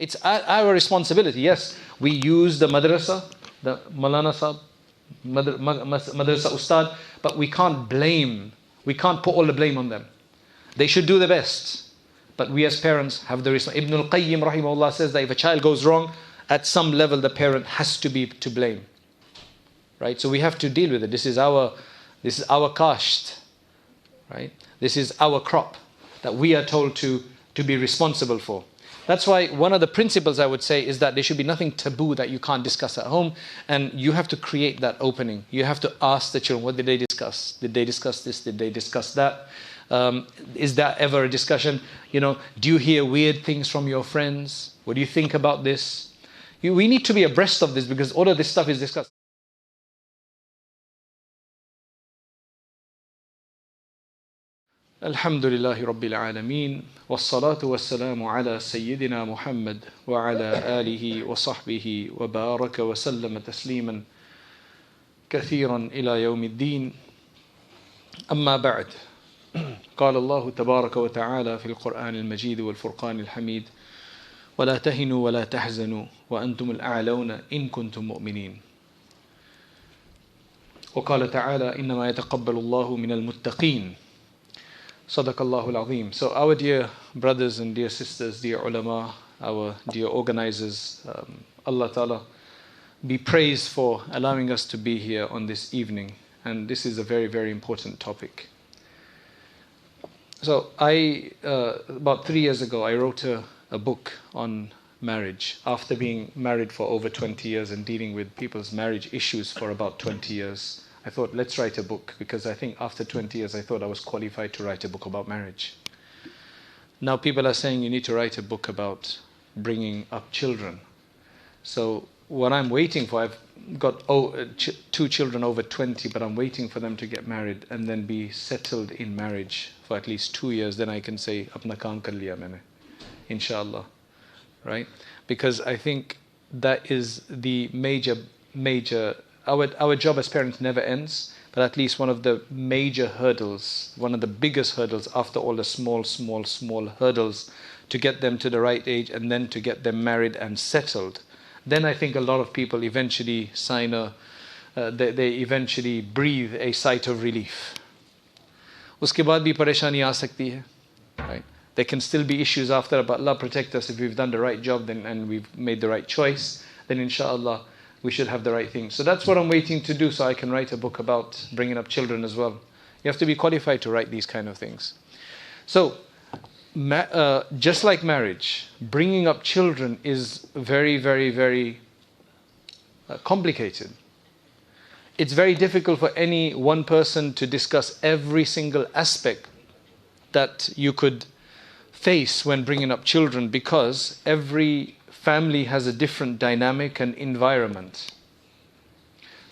It's our responsibility. Yes, we use the madrasa, the Malana Sahib, madrasa ustad, but we can't blame. We can't put all the blame on them. They should do the best. But we as parents have the responsibility. Ibn al-Qayyim rahimahullah says that if a child goes wrong, at some level the parent has to be to blame. Right? So we have to deal with it. This is our kasht. Right? This is our crop that we are told to be responsible for. That's why one of the principles I would say is that there should be nothing taboo that you can't discuss at home, and you have to create that opening. You have to ask the children, what did they discuss? Did they discuss this? Did they discuss that? Is that ever a discussion? Do you hear weird things from your friends? What do you think about this? We need to be abreast of this because all of this stuff is discussed. Alhamdulillahi Rabbil Alameen, wassalatu wassalamu ala Sayyidina Muhammad wa ala alihi wa sahbihi wa baraka wa sallama tasliman kathiran ila yawmiddin. Amma ba'd. قال الله تبارك وتعالى في القرآن المجيد والفرقان الحميد ولا تهنوا ولا تحزنوا وأنتم الأعلون إن كنتم مؤمنين. وقال تعالى إنما يتقبل الله من المتقين. صدق الله العظيم. So our dear brothers and dear sisters, dear ulama, our dear organizers, Allah Ta'ala be praised for allowing us to be here on this evening. And this is a very, very important topic. So about 3 years ago, I wrote a book on marriage. After being married for over 20 years and dealing with people's marriage issues for about 20 years, I thought, let's write a book, because I think after 20 years, I thought I was qualified to write a book about marriage. Now people are saying you need to write a book about bringing up children. So what I'm waiting for, I've got 2 children over 20, but I'm waiting for them to get married and then be settled in marriage for at least 2 years. Then I can say, apna kaam kar liya maine, inshallah. Right? Because I think that is the major, our job as parents never ends, but at least one of the major hurdles, one of the biggest hurdles after all the small hurdles to get them to the right age and then to get them married and settled. Then I think a lot of people eventually they eventually breathe a sigh of relief. Uske baad bhi pareshani aa sakti hai. Right? There can still be issues after, but Allah protect us. If we've done the right job and we've made the right choice, then inshallah we should have the right thing. So that's what I'm waiting to do, so I can write a book about bringing up children as well. You have to be qualified to write these kind of things. So just like marriage, bringing up children is very, very, very complicated. It's very difficult for any one person to discuss every single aspect that you could face when bringing up children, because every family has a different dynamic and environment.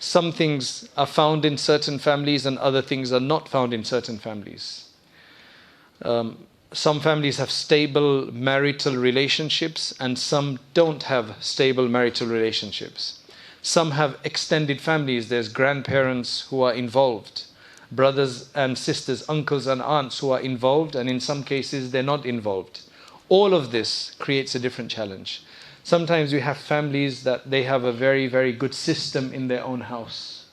Some things are found in certain families and other things are not found in certain families. Some families have stable marital relationships and some don't have stable marital relationships. Some have extended families. There's grandparents who are involved, brothers and sisters, uncles and aunts who are involved, and in some cases they're not involved. All of this creates a different challenge. Sometimes we have families that they have a very, very good system in their own house.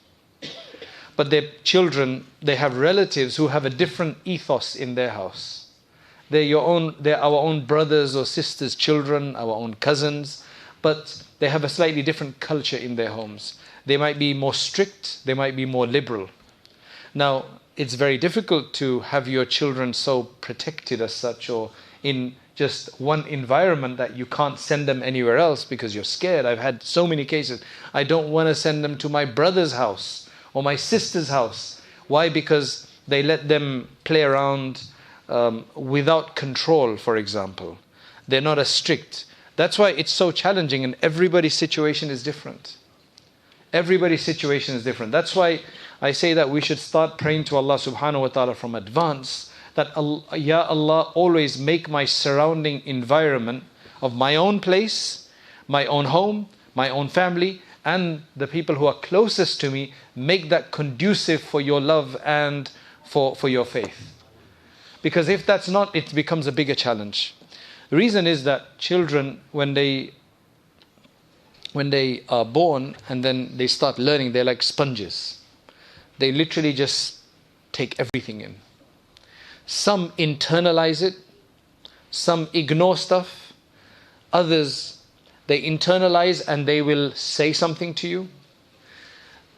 But their children, they have relatives who have a different ethos in their house. They're our own brothers or sisters' children, our own cousins, but they have a slightly different culture in their homes. They might be more strict, they might be more liberal. Now, it's very difficult to have your children so protected as such, or in just one environment that you can't send them anywhere else because you're scared. I've had so many cases. I don't want to send them to my brother's house or my sister's house. Why? Because they let them play around without control, for example. They're not as strict. That's why it's so challenging, and everybody's situation is different. Everybody's situation is different. That's why I say that we should start praying to Allah subhanahu wa ta'ala from advance, that Ya Allah, always make my surrounding environment of my own place, my own home, my own family, and the people who are closest to me, make that conducive for your love and for your faith. Because if that's not, it becomes a bigger challenge. The reason is that children, when they are born and then they start learning, they're like sponges. They literally just take everything in. Some internalize it, some ignore stuff, others, they internalize and they will say something to you,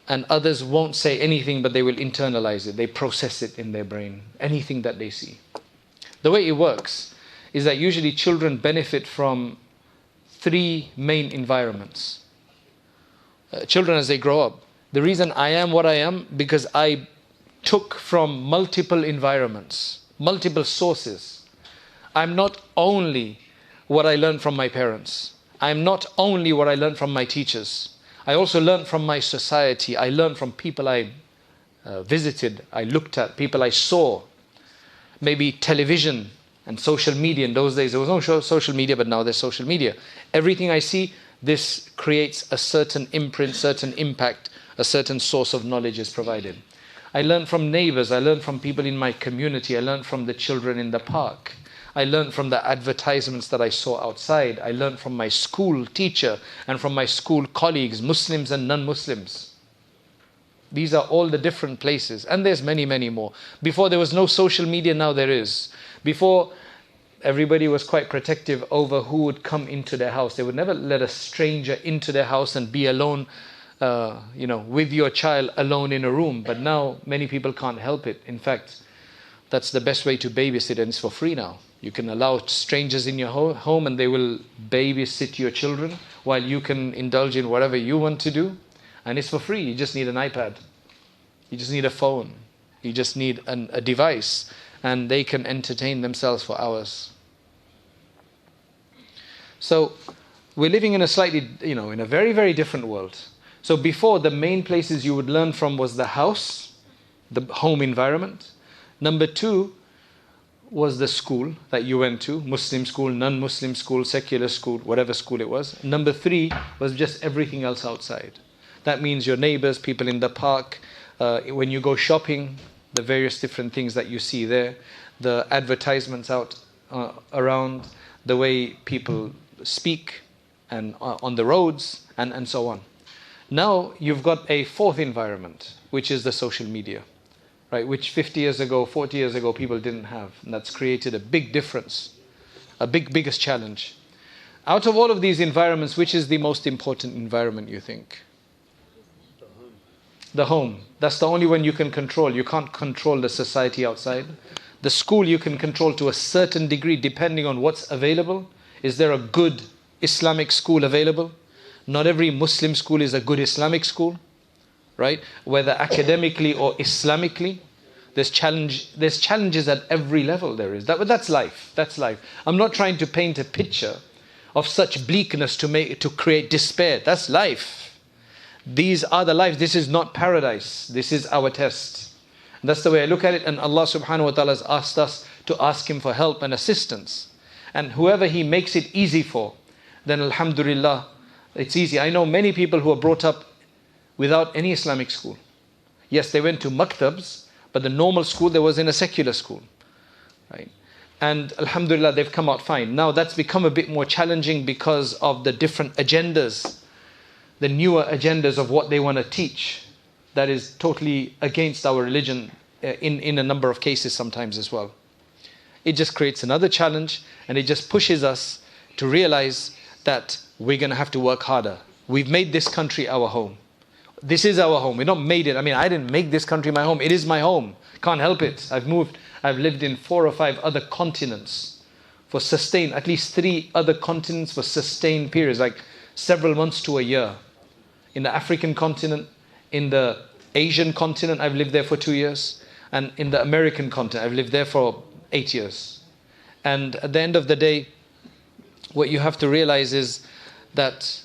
and others won't say anything but they will internalize it. They process it in their brain, anything that they see. The way it works is that usually children benefit from three main environments. Children as they grow up. The reason I am what I am, because I took from multiple environments, multiple sources. I'm not only what I learned from my parents. I'm not only what I learned from my teachers. I also learned from my society. I learned from people I visited, I looked at, people I saw. Maybe television and social media. In those days there was no social media, but now there's social media. Everything I see, this creates a certain imprint, certain impact, a certain source of knowledge is provided. I learned from neighbors, I learned from people in my community, I learned from the children in the park. I learned from the advertisements that I saw outside. I learned from my school teacher and from my school colleagues, Muslims and non-Muslims. These are all the different places. And there's many, many more. Before there was no social media, now there is. Before, everybody was quite protective over who would come into their house. They would never let a stranger into their house and be alone, with your child alone in a room. But now many people can't help it. In fact, that's the best way to babysit, and it's for free now. You can allow strangers in your home and they will babysit your children while you can indulge in whatever you want to do. And it's for free. You just need an iPad. You just need a phone. You just need a device. And they can entertain themselves for hours. So we're living in a slightly, in a very, very different world. So before, the main places you would learn from was the house, the home environment. Number two was the school that you went to, Muslim school, non-Muslim school, secular school, whatever school it was. Number three was just everything else outside. That means your neighbors, people in the park, when you go shopping, the various different things that you see there, the advertisements out around, the way people speak and on the roads, and so on. Now you've got a fourth environment, which is the social media. Right, which 50 years ago, 40 years ago, people didn't have. And that's created a big difference, biggest challenge. Out of all of these environments, which is the most important environment, you think? The home. That's the only one you can control. You can't control the society outside. The school you can control to a certain degree, depending on what's available. Is there a good Islamic school available? Not every Muslim school is a good Islamic school. Right? Whether academically or Islamically, there's challenges at every level there is. But that's life. That's life. I'm not trying to paint a picture of such bleakness to create despair. That's life. These are the lives. This is not paradise. This is our test. And that's the way I look at it. And Allah subhanahu wa ta'ala has asked us to ask Him for help and assistance. And whoever He makes it easy for, then alhamdulillah, it's easy. I know many people who are brought up without any Islamic school. Yes, they went to maktabs, but the normal school there was in a secular school. Right? And alhamdulillah, they've come out fine. Now that's become a bit more challenging because of the different agendas, the newer agendas of what they want to teach. That is totally against our religion in a number of cases sometimes as well. It just creates another challenge, and it just pushes us to realize that we're going to have to work harder. We've made this country our home. This is our home. We not made it. I didn't make this country my home. It is my home. Can't help it. I've lived in 4 or 5 other continents for sustained, at least 3 other continents for sustained periods, like several months to a year. In the African continent, in the Asian continent, I've lived there for 2 years. And in the American continent, I've lived there for 8 years. And at the end of the day, what you have to realize is that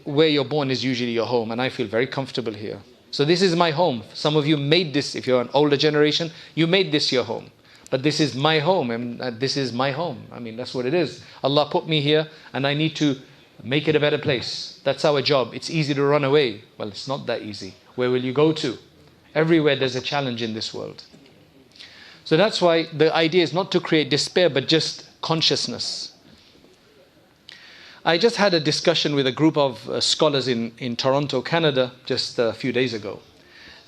where you're born is usually your home, and I feel very comfortable here. So this is my home. Some of you made this, if you're an older generation, you made this your home. But this is my home, and this is my home. That's what it is. Allah put me here, and I need to make it a better place. That's our job. It's easy to run away. Well, it's not that easy. Where will you go to? Everywhere there's a challenge in this world. So that's why the idea is not to create despair, but just consciousness. I just had a discussion with a group of scholars in Toronto, Canada, just a few days ago.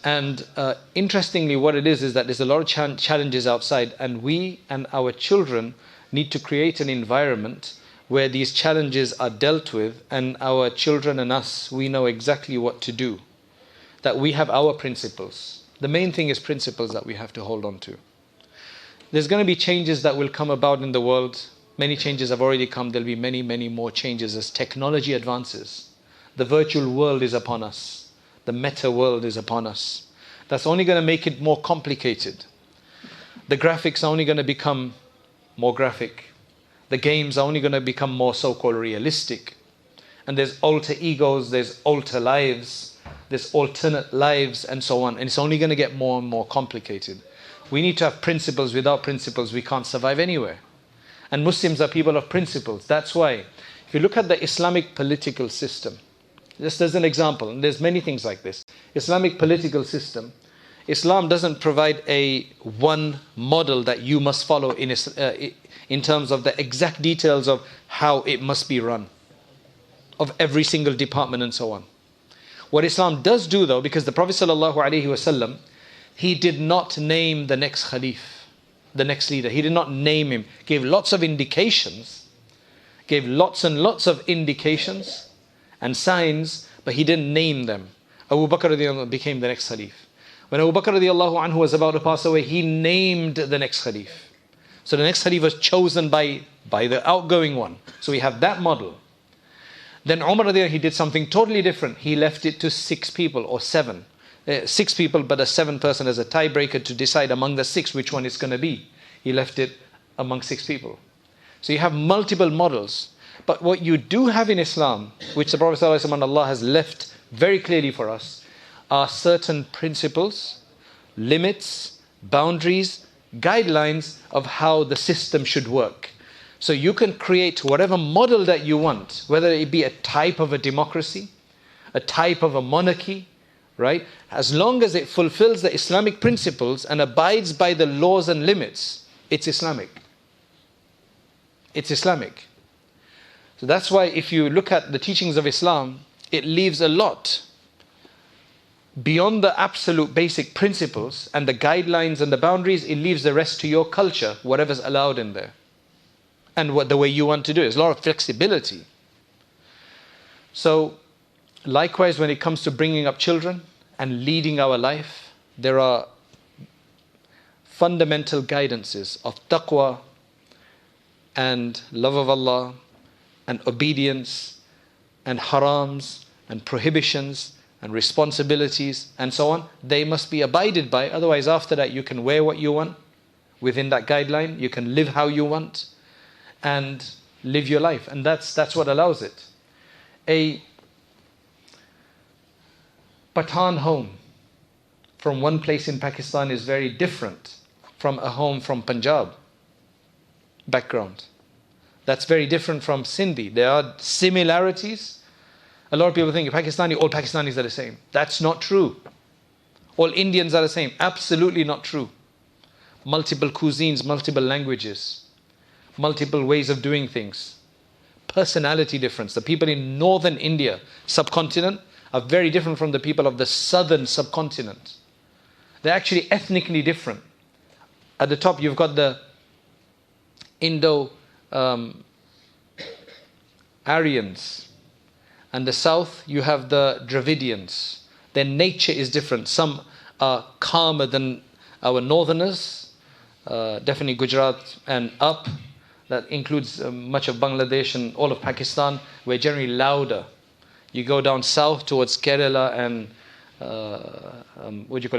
And interestingly, what it is that there's a lot of challenges outside, and we and our children need to create an environment where these challenges are dealt with, and our children and us, we know exactly what to do. That we have our principles. The main thing is principles that we have to hold on to. There's going to be changes that will come about in the world. Many changes have already come. There'll be many, many more changes as technology advances. The virtual world is upon us. The meta world is upon us. That's only going to make it more complicated. The graphics are only going to become more graphic. The games are only going to become more so-called realistic. And there's alter egos, there's alter lives, there's alternate lives, and so on. And it's only going to get more and more complicated. We need to have principles. Without principles, we can't survive anywhere. And Muslims are people of principles. That's why, if you look at the Islamic political system, just as an example, and there's many things like this. Islamic political system, Islam doesn't provide a one model that you must follow in terms of the exact details of how it must be run, of every single department and so on. What Islam does do though, because the Prophet ﷺ, he did not name the next Khalif, the next leader. He did not name him. Gave lots of indications, gave lots and lots of indications and signs, but he didn't name them. Abu Bakr radiallahu anhu became the next Khalif. When Abu Bakr radiallahu anhu was about to pass away, he named the next Khalif. So the next Khalif was chosen by the outgoing one. So we have that model. Then Umar radiallahu anhu, he did something totally different. He left it to 6 people or 7. 6 people, but a 7th person as a tiebreaker to decide among the 6 which one it's going to be. He left it among 6 people. So you have multiple models. But what you do have in Islam, which the Prophet ﷺ and Allah has left very clearly for us, are certain principles, limits, boundaries, guidelines of how the system should work. So you can create whatever model that you want, whether it be a type of a democracy, a type of a monarchy, right? As long as it fulfills the Islamic principles and abides by the laws and limits, it's Islamic. It's Islamic. So that's why if you look at the teachings of Islam, it leaves a lot beyond the absolute basic principles and the guidelines and the boundaries. It leaves the rest to your culture, whatever's allowed in there, and what the way you want to do it. There's a lot of flexibility. So likewise, when it comes to bringing up children and leading our life, there are fundamental guidances of taqwa and love of Allah and obedience and harams and prohibitions and responsibilities and so on. They must be abided by. Otherwise, after that, you can wear what you want within that guideline. You can live how you want and live your life. And that's what allows it. A Pathan home from one place in Pakistan is very different from a home from Punjab background. That's very different from Sindhi. There are similarities. A lot of people think all Pakistanis are the same. That's not true. All Indians are the same. Absolutely not true. Multiple cuisines, multiple languages, multiple ways of doing things. Personality difference. The people in northern India, subcontinent, are very different from the people of the southern subcontinent. They're actually ethnically different. At the top, you've got the Aryans. And the south, you have the Dravidians. Their nature is different. Some are calmer than our northerners, definitely Gujarat and up. That includes much of Bangladesh and all of Pakistan. We're generally louder. You go down south towards Kerala and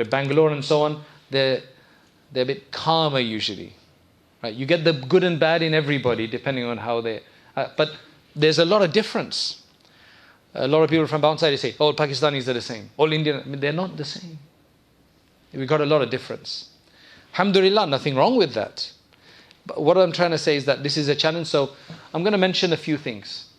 Bangalore and so on. They're a bit calmer usually. Right? You get the good and bad in everybody depending on how they. But there's a lot of difference. A lot of people from outside they say, all Pakistanis are the same. All Indian, they're not the same. We've got a lot of difference. Alhamdulillah, nothing wrong with that. But what I'm trying to say is that this is a challenge. So I'm going to mention a few things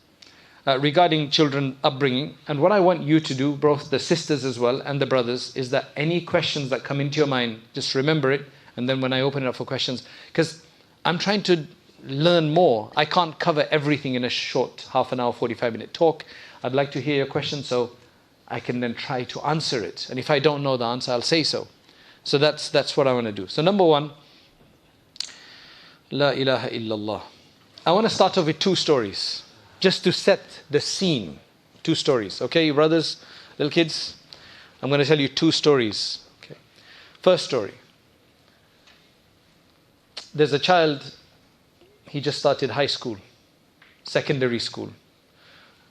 regarding children upbringing. And what I want you to do, both the sisters as well and the brothers, is that any questions that come into your mind, just remember it. And then when I open it up for questions, because I'm trying to learn more. I can't cover everything in a short half an hour, 45-minute talk. I'd like to hear your question so I can then try to answer it. And if I don't know the answer, I'll say so. So that's what I want to do. So number one, La ilaha illallah. I want to start off with two stories, just to set the scene. Two stories, okay, brothers, little kids? I'm going to tell you two stories. Okay. First story. There's a child, he just started high school, secondary school.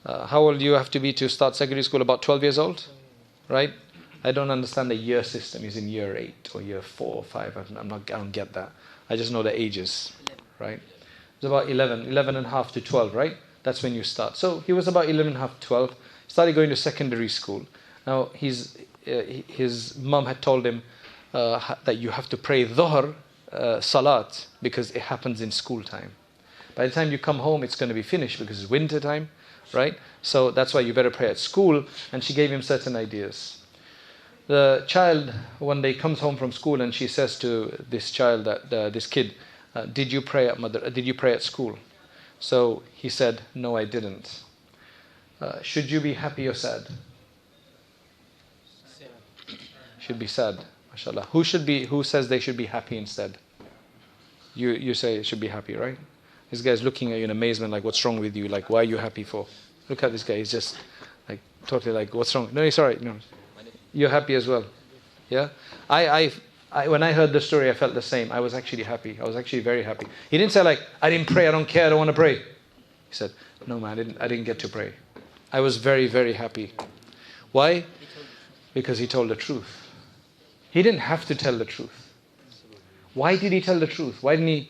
How old do you have to be to start secondary school? About 12 years old, right? I don't understand the year system. He's in year 8 or year 4 or 5. I don't get that. I just know the ages, right? It's about 11 and a half to 12, right? That's when you start. So he was about 11 and a half, 12. Started going to secondary school. Now his mum had told him that you have to pray dhuhr, salat, because it happens in school time. By the time you come home, it's going to be finished because it's winter time, right? So that's why you better pray at school. And she gave him certain ideas. The child one day comes home from school and she says to this child, this kid, did you pray at school? So he said, no, I didn't. Should you be happy or sad? Should be sad, mashallah. Who says they should be happy instead? You say it should be happy, right? This guy's looking at you in amazement, like, what's wrong with you? Like, why are you happy for? Look at this guy, he's just like totally like, what's wrong? No, it's all right. No, you're happy as well. Yeah? When I heard the story, I felt the same. I was actually happy. I was actually very happy. He didn't say like, I didn't pray, I don't care, I don't want to pray. He said, no man, I didn't get to pray. I was very, very happy. Why? Because he told the truth. He didn't have to tell the truth. Why did he tell the truth? Why didn't he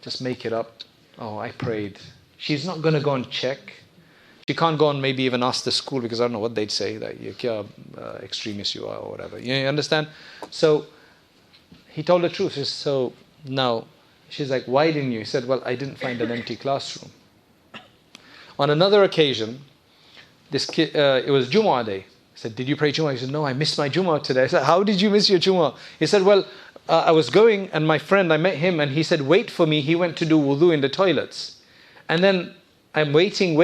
just make it up? Oh, I prayed. She's not going to go and check. She can't go and maybe even ask the school because I don't know what they'd say, that you're extremist you are or whatever. You understand? So he told the truth. So now she's like, why didn't you? He said, well, I didn't find an empty classroom. On another occasion, this kid, it was Jumu'ah day. I said, did you pray Jumu'ah? He said, no, I missed my Jumu'ah today. I said, how did you miss your Jumu'ah? He said, well, I was going and my friend, I met him and he said, wait for me. He went to do wudu in the toilets. And then I'm waiting.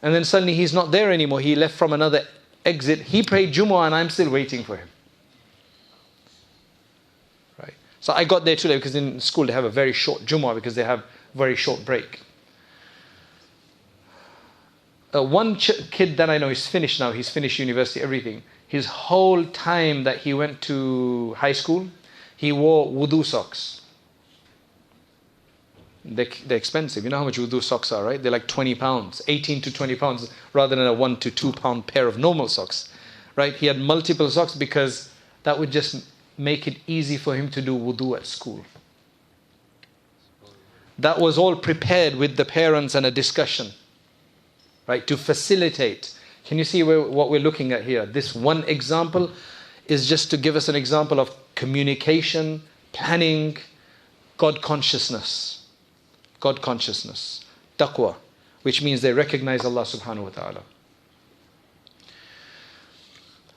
And then suddenly he's not there anymore. He left from another exit. He prayed Jumu'ah and I'm still waiting for him. Right. So I got there today because in school they have a very short Jumu'ah because they have very short break. One kid that I know is finished now. He's finished university, everything. His whole time that he went to high school, he wore wudu socks. They're expensive. You know how much wudu socks are, right? They're like 20 pounds, 18 to 20 pounds, rather than a 1 to 2 pound pair of normal socks, right? He had multiple socks because that would just make it easy for him to do wudu at school. That was all prepared with the parents and a discussion, right? To facilitate. Can you see what we're looking at here? This one example is just to give us an example of communication, planning, God consciousness. God consciousness, taqwa, which means they recognize Allah subhanahu wa ta'ala.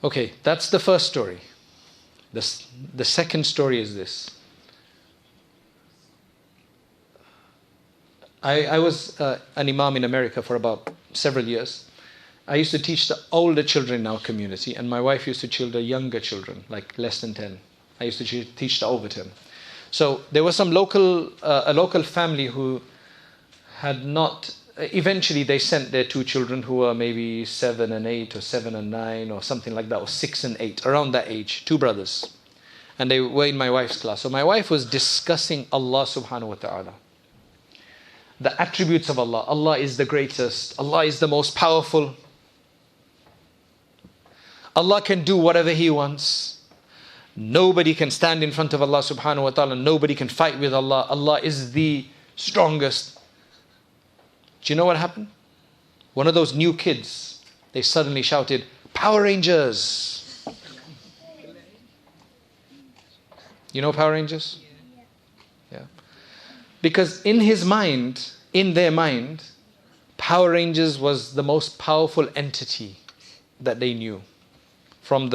Okay, that's the first story. The second story is this. I was an imam in America for about several years. I used to teach the older children in our community, and my wife used to teach the younger children, like less than 10. I used to teach the over 10. So there was a local family who had not, eventually they sent their two children who were maybe 7 and 8 or 7 and 9 or something like that, or 6 and 8, around that age, two brothers. And they were in my wife's class. So my wife was discussing Allah subhanahu wa ta'ala. The attributes of Allah. Allah is the greatest. Allah is the most powerful. Allah can do whatever He wants. Nobody can stand in front of Allah subhanahu wa ta'ala. Nobody can fight with Allah. Allah is the strongest. Do you know what happened? One of those new kids, they suddenly shouted, Power Rangers. You know Power Rangers? Yeah. Because in his mind, in their mind, Power Rangers was the most powerful entity that they knew. From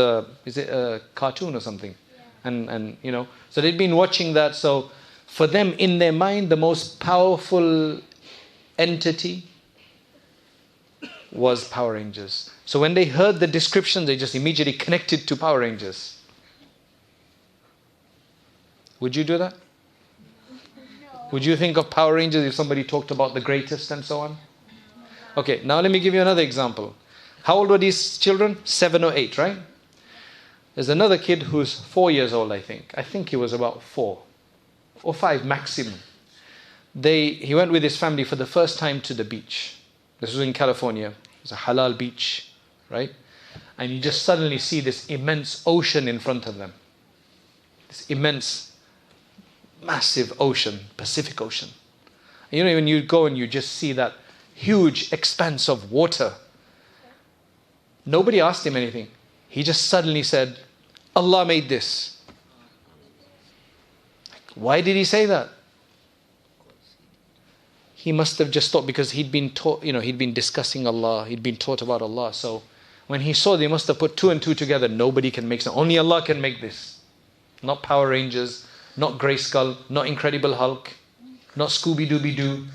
is it a cartoon or something? Yeah. And you know, so they'd been watching that. So For them, in their mind, the most powerful entity was Power Rangers. So when they heard the description, they just immediately connected to Power Rangers. Would you do that? Would you think of Power Rangers if somebody talked about the greatest and so on? Okay, now let me give you another example. How old were these children? 7 or 8, right? There's another kid who's 4 years old, I think. I think he was about 4 or 5 maximum. He went with his family for the first time to the beach. This was in California. It's a halal beach, right? And you just suddenly see this immense ocean in front of them. This immense, massive ocean, Pacific Ocean. You know, when you go and you just see that huge expanse of water. Nobody asked him anything. He just suddenly said, Allah made this. Why did he say that? He must have just thought, because he'd been taught, he'd been discussing Allah, he'd been taught about Allah. So when he saw, they must have put 2 and 2 together. Nobody can make something. Only Allah can make this. Not Power Rangers, not Grayskull, not Incredible Hulk, not Scooby-Dooby-Doo.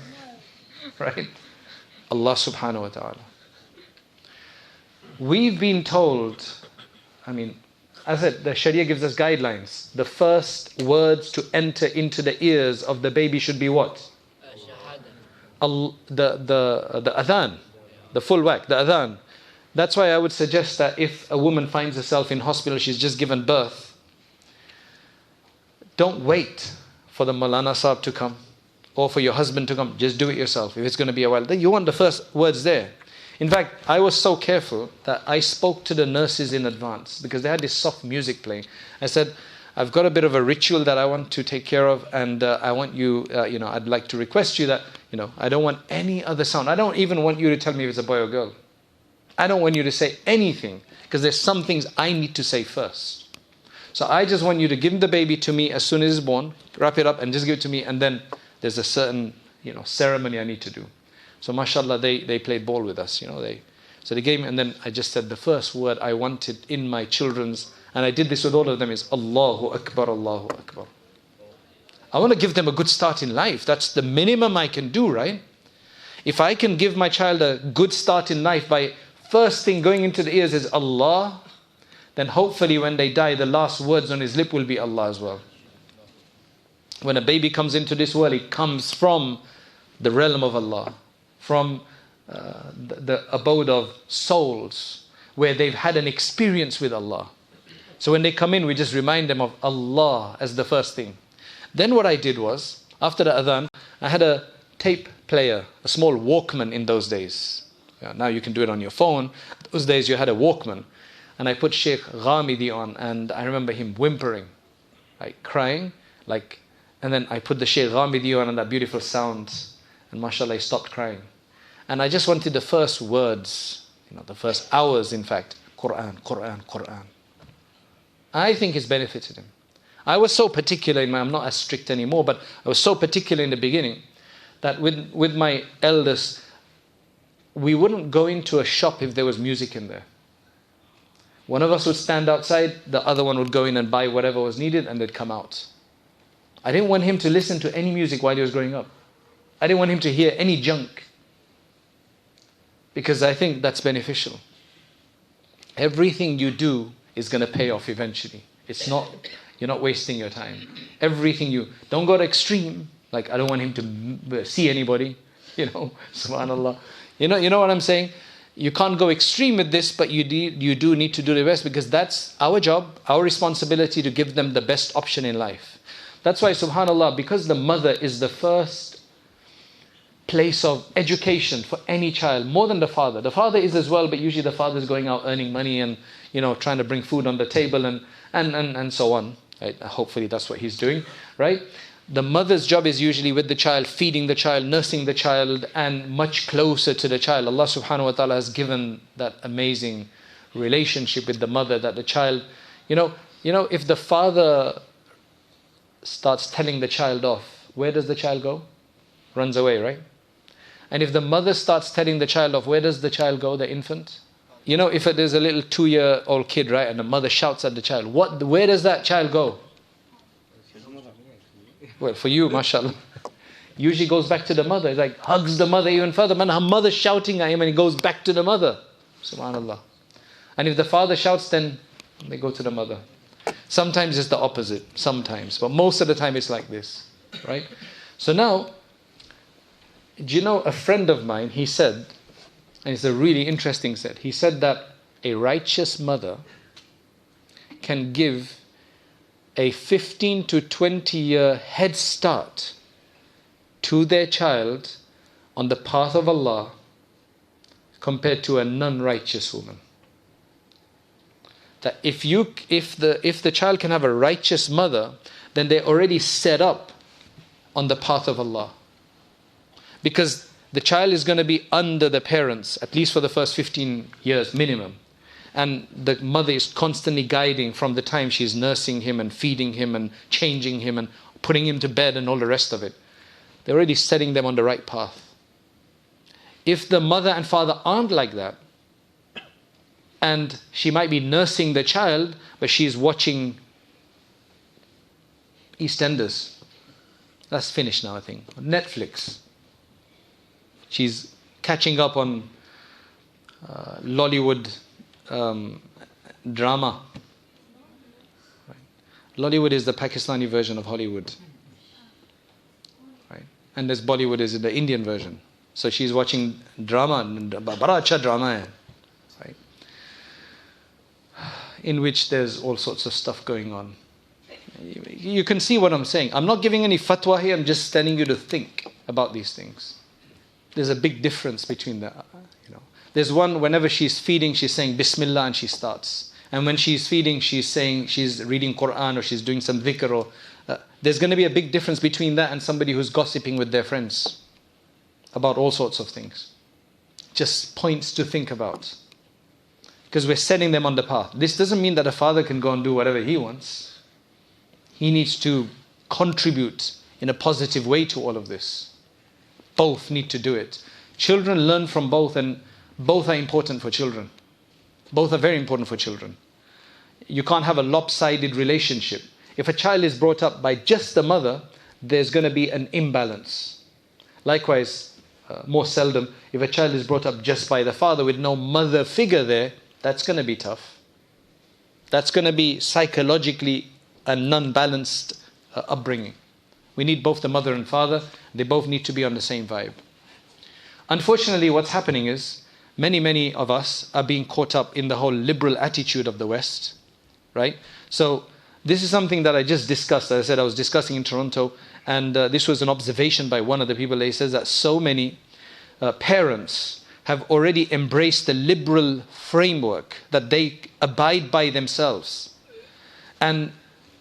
Right? Allah subhanahu wa ta'ala. We've been told, as I said, the Sharia gives us guidelines. The first words to enter into the ears of the baby should be what? The adhan, the full whack, the adhan. That's why I would suggest that if a woman finds herself in hospital, she's just given birth, don't wait for the Maulana Sahib to come or for your husband to come. Just do it yourself. If it's going to be a while, then you want the first words there. In fact, I was so careful that I spoke to the nurses in advance because they had this soft music playing. I said, I've got a bit of a ritual that I want to take care of, and I want you, I'd like to request you that, I don't want any other sound. I don't even want you to tell me if it's a boy or girl. I don't want you to say anything because there's some things I need to say first. So I just want you to give the baby to me as soon as it's born, wrap it up and just give it to me, and then there's a certain, ceremony I need to do. So mashallah, they played ball with us, So they gave me, and then I just said the first word I wanted in my children's, and I did this with all of them, is Allahu Akbar, Allahu Akbar. I want to give them a good start in life. That's the minimum I can do, right? If I can give my child a good start in life by first thing going into the ears is Allah, then hopefully when they die, the last words on his lip will be Allah as well. When a baby comes into this world, it comes from the realm of Allah, from the abode of souls, where they've had an experience with Allah. So when they come in, we just remind them of Allah as the first thing. Then what I did was, after the adhan, I had a tape player, a small Walkman in those days. Now you can do it on your phone. Those days you had a Walkman. And I put Sheikh Ghamidi on, and I remember him whimpering, like crying, and then I put the Sheikh Ghamidi on and that beautiful sound, and mashallah, he stopped crying. And I just wanted the first words, the first hours, in fact, Quran, Quran, Quran. I think it's benefited him. I was so particular I'm not as strict anymore, but I was so particular in the beginning that with my eldest, we wouldn't go into a shop if there was music in there. One of us would stand outside, the other one would go in and buy whatever was needed, and they'd come out. I didn't want him to listen to any music while he was growing up. I didn't want him to hear any junk, because I think that's beneficial. Everything you do is going to pay off eventually. You're not wasting your time. Everything don't go to extreme. Like, I don't want him to see anybody. Subhanallah. You know what I'm saying? You can't go extreme with this, but you do need to do the best, because that's our job, our responsibility to give them the best option in life. That's why, subhanallah, because the mother is the first place of education for any child, more than the father. The father is as well, but usually the father is going out earning money and trying to bring food on the table and so on. Right? Hopefully that's what he's doing, right? The mother's job is usually with the child, feeding the child, nursing the child, and much closer to the child. Allah subhanahu wa ta'ala has given that amazing relationship with the mother, that the child, if the father starts telling the child off, where does the child go? Runs away, right? And if the mother starts telling the child off, where does the child go, the infant? If it is a little 2-year-old kid, right, and the mother shouts at the child, where does that child go? Well, for you, mashallah. Usually goes back to the mother. He like hugs the mother even further. Man, her mother's shouting at him and he goes back to the mother. Subhanallah. And if the father shouts, then they go to the mother. Sometimes it's the opposite. Sometimes. But most of the time it's like this. Right? So now, do you know a friend of mine, he said, and it's a really interesting set, he said that a righteous mother can give a 15 to 20 year head start to their child on the path of Allah compared to a non-righteous woman. That if the child can have a righteous mother, then they're already set up on the path of Allah. Because the child is going to be under the parents, at least for the first 15 years minimum. And the mother is constantly guiding from the time she's nursing him and feeding him and changing him and putting him to bed and all the rest of it. They're already setting them on the right path. If the mother and father aren't like that, and she might be nursing the child, but she's watching EastEnders. That's finished now, I think. Netflix. She's catching up on Lollywood drama. Right. Lollywood is the Pakistani version of Hollywood. Right. And this Bollywood is the Indian version. So she's watching drama, bada acha drama hai. Right. In which there's all sorts of stuff going on. You can see what I'm saying. I'm not giving any fatwa here, I'm just telling you to think about these things. There's a big difference between the, There's one, whenever she's feeding, she's saying Bismillah and she starts. And when she's feeding, she's reading Quran or she's doing some dhikr. Or, there's going to be a big difference between that and somebody who's gossiping with their friends about all sorts of things. Just points to think about. Because we're setting them on the path. This doesn't mean that a father can go and do whatever he wants. He needs to contribute in a positive way to all of this. Both need to do it. Children learn from both, and both are important for children. Both are very important for children. You can't have a lopsided relationship. If a child is brought up by just the mother, there's going to be an imbalance. Likewise, more seldom, if a child is brought up just by the father with no mother figure there, that's going to be tough. That's going to be psychologically a non-balanced upbringing. We need both the mother and father. They both need to be on the same vibe. Unfortunately, what's happening is many of us are being caught up in the whole liberal attitude of the West, right? So this is something that I just discussed. As I said, I was discussing in Toronto, and this was an observation by one of the people. He says that so many parents have already embraced the liberal framework that they abide by themselves. And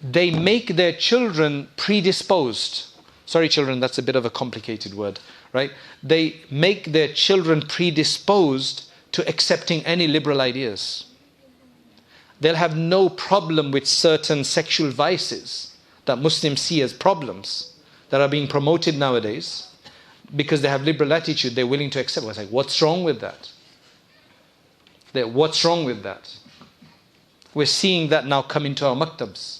they make their children predisposed. Sorry, children, that's a bit of a complicated word, right? They make their children predisposed to accepting any liberal ideas. They'll have no problem with certain sexual vices that Muslims see as problems that are being promoted nowadays. Because they have liberal attitude, they're willing to accept. It's like, what's wrong with that? What's wrong with that? We're seeing that now come into our maktabs.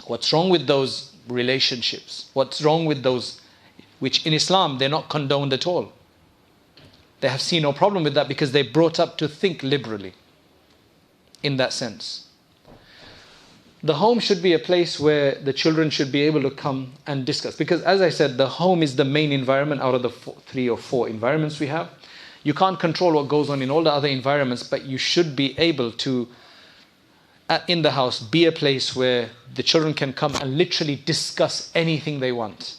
What's wrong with those relationships? What's wrong with those, which in Islam, they're not condoned at all. They have seen no problem with that because they're brought up to think liberally in that sense. The home should be a place where the children should be able to come and discuss. Because as I said, the home is the main environment out of the 3 or 4 environments we have. You can't control what goes on in all the other environments, but you should be able to, in the house, be a place where the children can come and literally discuss anything they want.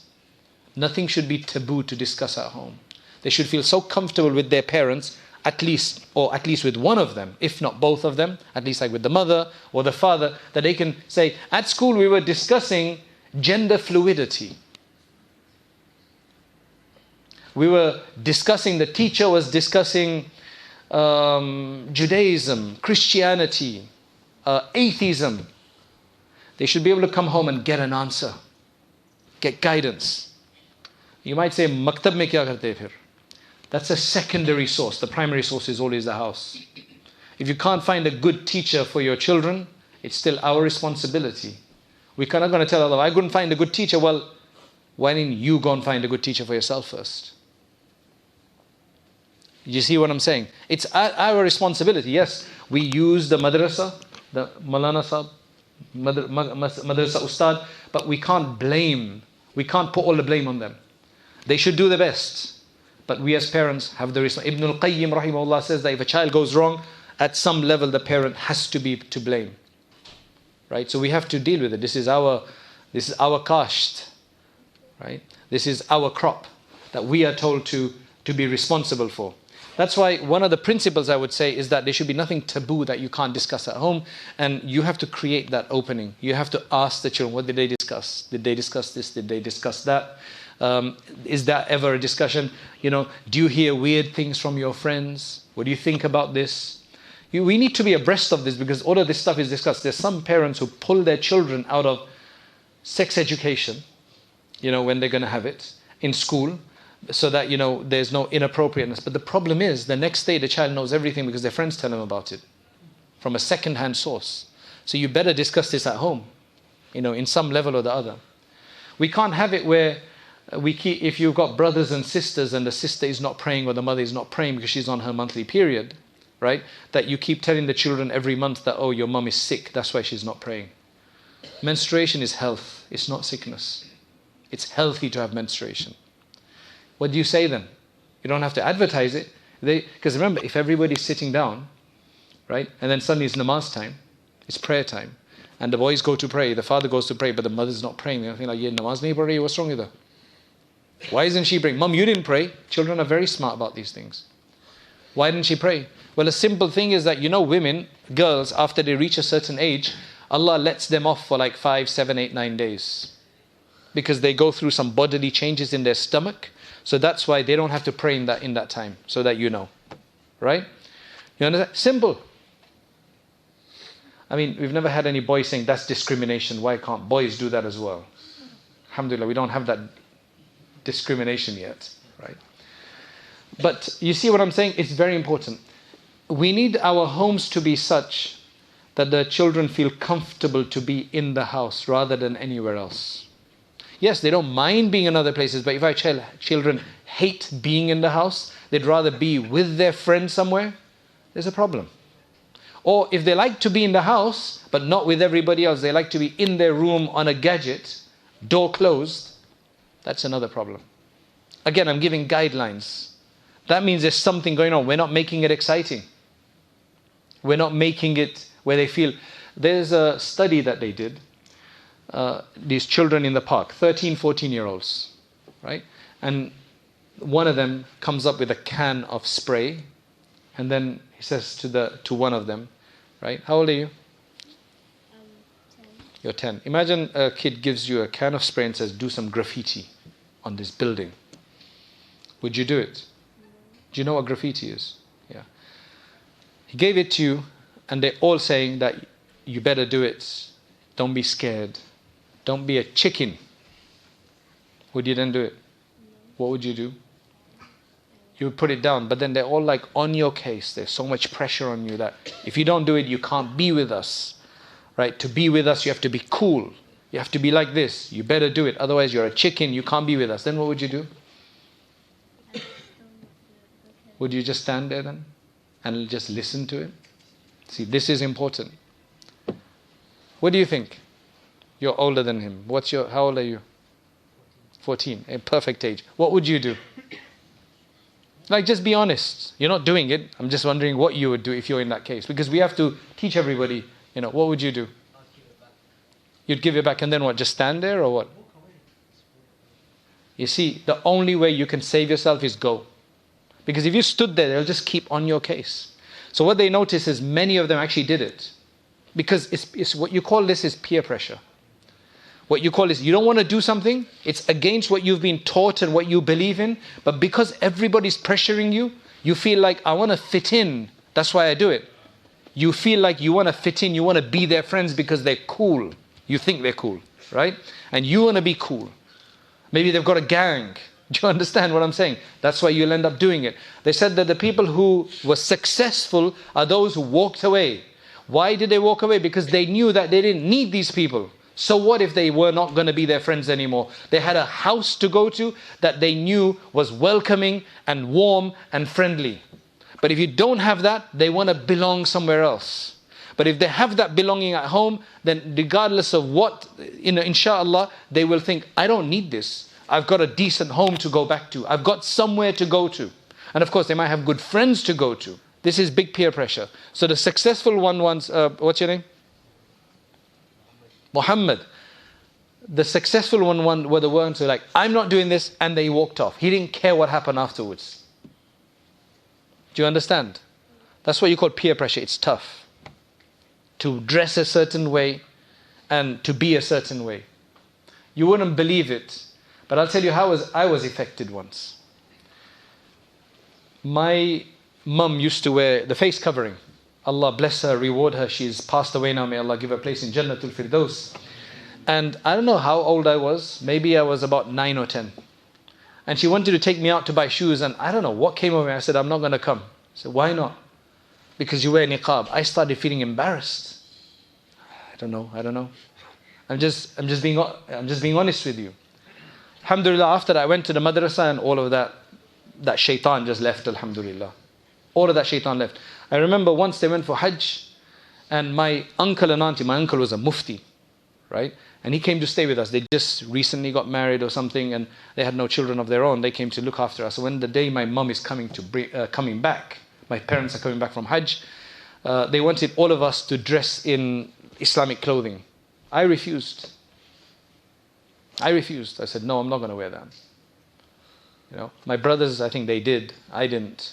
Nothing should be taboo to discuss at home. They should feel so comfortable with their parents, at least with one of them, if not both of them, at least like with the mother or the father, that they can say, at school we were discussing gender fluidity. We were discussing, the teacher was discussing Judaism, Christianity, atheism. They should be able to come home and get an answer, get guidance. You might say, maktab mein kya karte phir? That's a secondary source. The primary source is always the house. If you can't find a good teacher for your children, it's still our responsibility. We're kind of going to tell Allah, I couldn't find a good teacher. Well, why didn't you go and find a good teacher for yourself first? You see what I'm saying? It's our responsibility. Yes, we use the madrasa, the Malana Sahib, madrasa ustad, but we can't blame. We can't put all the blame on them. They should do the best. But we as parents have the responsibility. Ibn al-Qayyim rahimahullah says that if a child goes wrong, at some level the parent has to be to blame. Right? So we have to deal with it. This is our kasht. Right? This is our crop that we are told to be responsible for. That's why one of the principles I would say is that there should be nothing taboo that you can't discuss at home, and you have to create that opening. You have to ask the children, what did they discuss? Did they discuss this? Did they discuss that? Is that ever a discussion? Do you hear weird things from your friends? What do you think about this? We need to be abreast of this because all of this stuff is discussed. There's some parents who pull their children out of sex education, when they're going to have it in school, so that, there's no inappropriateness. But the problem is, the next day the child knows everything because their friends tell them about it from a second-hand source. So you better discuss this at home, in some level or the other. We can't have it where if you've got brothers and sisters and the sister is not praying or the mother is not praying because she's on her monthly period, right? That you keep telling the children every month that, oh, your mum is sick, that's why she's not praying. Menstruation is health, it's not sickness. It's healthy to have menstruation. What do you say then? You don't have to advertise it. Because remember, if everybody's sitting down, right, and then suddenly it's namaz time, it's prayer time, and the boys go to pray, the father goes to pray, but the mother's not praying, they're thinking like, yeah, namaz nahi pad rahi, what's wrong with her? Why isn't she praying? Mum, you didn't pray. Children are very smart about these things. Why didn't she pray? Well, a simple thing is that, women, girls, after they reach a certain age, Allah lets them off for like 5, 7, 8, 9 days. Because they go through some bodily changes in their stomach. So that's why they don't have to pray in that time, so that you know. Right? You understand? Simple. I mean, we've never had any boys saying that's discrimination. Why can't boys do that as well? Alhamdulillah, we don't have that discrimination yet. Right? But you see what I'm saying? It's very important. We need our homes to be such that the children feel comfortable to be in the house rather than anywhere else. Yes, they don't mind being in other places, but if our children hate being in the house, they'd rather be with their friends somewhere, there's a problem. Or if they like to be in the house, but not with everybody else, they like to be in their room on a gadget, door closed, that's another problem. Again, I'm giving guidelines. That means there's something going on. We're not making it exciting. We're not making it where they feel. There's a study that they did. These children in the park, 13, 14-year-olds, right? And one of them comes up with a can of spray, and then he says to one of them, right? How old are you? 10. You're 10. Imagine a kid gives you a can of spray and says, do some graffiti on this building. Would you do it? No. Do you know what graffiti is? Yeah. He gave it to you, and they're all saying that you better do it. Don't be scared. Don't be a chicken. Would you then do it? No. What would you do? You would put it down, but then they're all like on your case. There's so much pressure on you that if you don't do it, you can't be with us. Right? To be with us, you have to be cool. You have to be like this. You better do it. Otherwise, you're a chicken. You can't be with us. Then what would you do? Okay. Would you just stand there then and just listen to it? See, this is important. What do you think? You're older than him. How old are you? 14. A perfect age. What would you do? Like, just be honest. You're not doing it. I'm just wondering what you would do if you're in that case. Because we have to teach everybody, what would you do? I'll give it back. You'd give it back and then what? Just stand there or what? You see, the only way you can save yourself is go. Because if you stood there, they'll just keep on your case. So what they notice is many of them actually did it. Because it's what you call this is peer pressure. What you call is, you don't want to do something, it's against what you've been taught and what you believe in, but because everybody's pressuring you, you feel like, I want to fit in, that's why I do it. You feel like you want to fit in, you want to be their friends because they're cool. You think they're cool, right? And you want to be cool. Maybe they've got a gang. Do you understand what I'm saying? That's why you'll end up doing it. They said that the people who were successful are those who walked away. Why did they walk away? Because they knew that they didn't need these people. So what if they were not going to be their friends anymore? They had a house to go to that they knew was welcoming and warm and friendly. But if you don't have that, they want to belong somewhere else. But if they have that belonging at home, then regardless of what, inshallah, they will think, I don't need this. I've got a decent home to go back to. I've got somewhere to go to. And of course, they might have good friends to go to. This is big peer pressure. So the successful ones, what's your name? Muhammad. The successful one were the ones who were like, I'm not doing this, and they walked off. He didn't care what happened afterwards. Do you understand? That's what you call peer pressure. It's tough to dress a certain way and to be a certain way. You wouldn't believe it, but I'll tell you how I was affected once. My mum used to wear the face covering. Allah bless her, reward her. She's passed away now. May Allah give her a place in Jannatul Firdaus. And I don't know how old I was. Maybe I was about 9 or 10. And she wanted to take me out to buy shoes. And I don't know what came over me. I said, I'm not going to come. I said, why not? Because you wear niqab. I started feeling embarrassed. I don't know. I'm just being honest with you. Alhamdulillah, after that, I went to the madrasa and all of that shaitan just left, alhamdulillah. All of that shaitan left. I remember once they went for Hajj, and my uncle and auntie, my uncle was a mufti, right? And he came to stay with us. They just recently got married or something, and they had no children of their own. They came to look after us. So when the day my mum is coming back, my parents are coming back from Hajj, they wanted all of us to dress in Islamic clothing. I refused. I said, no, I'm not going to wear that. My brothers, I think they did. I didn't.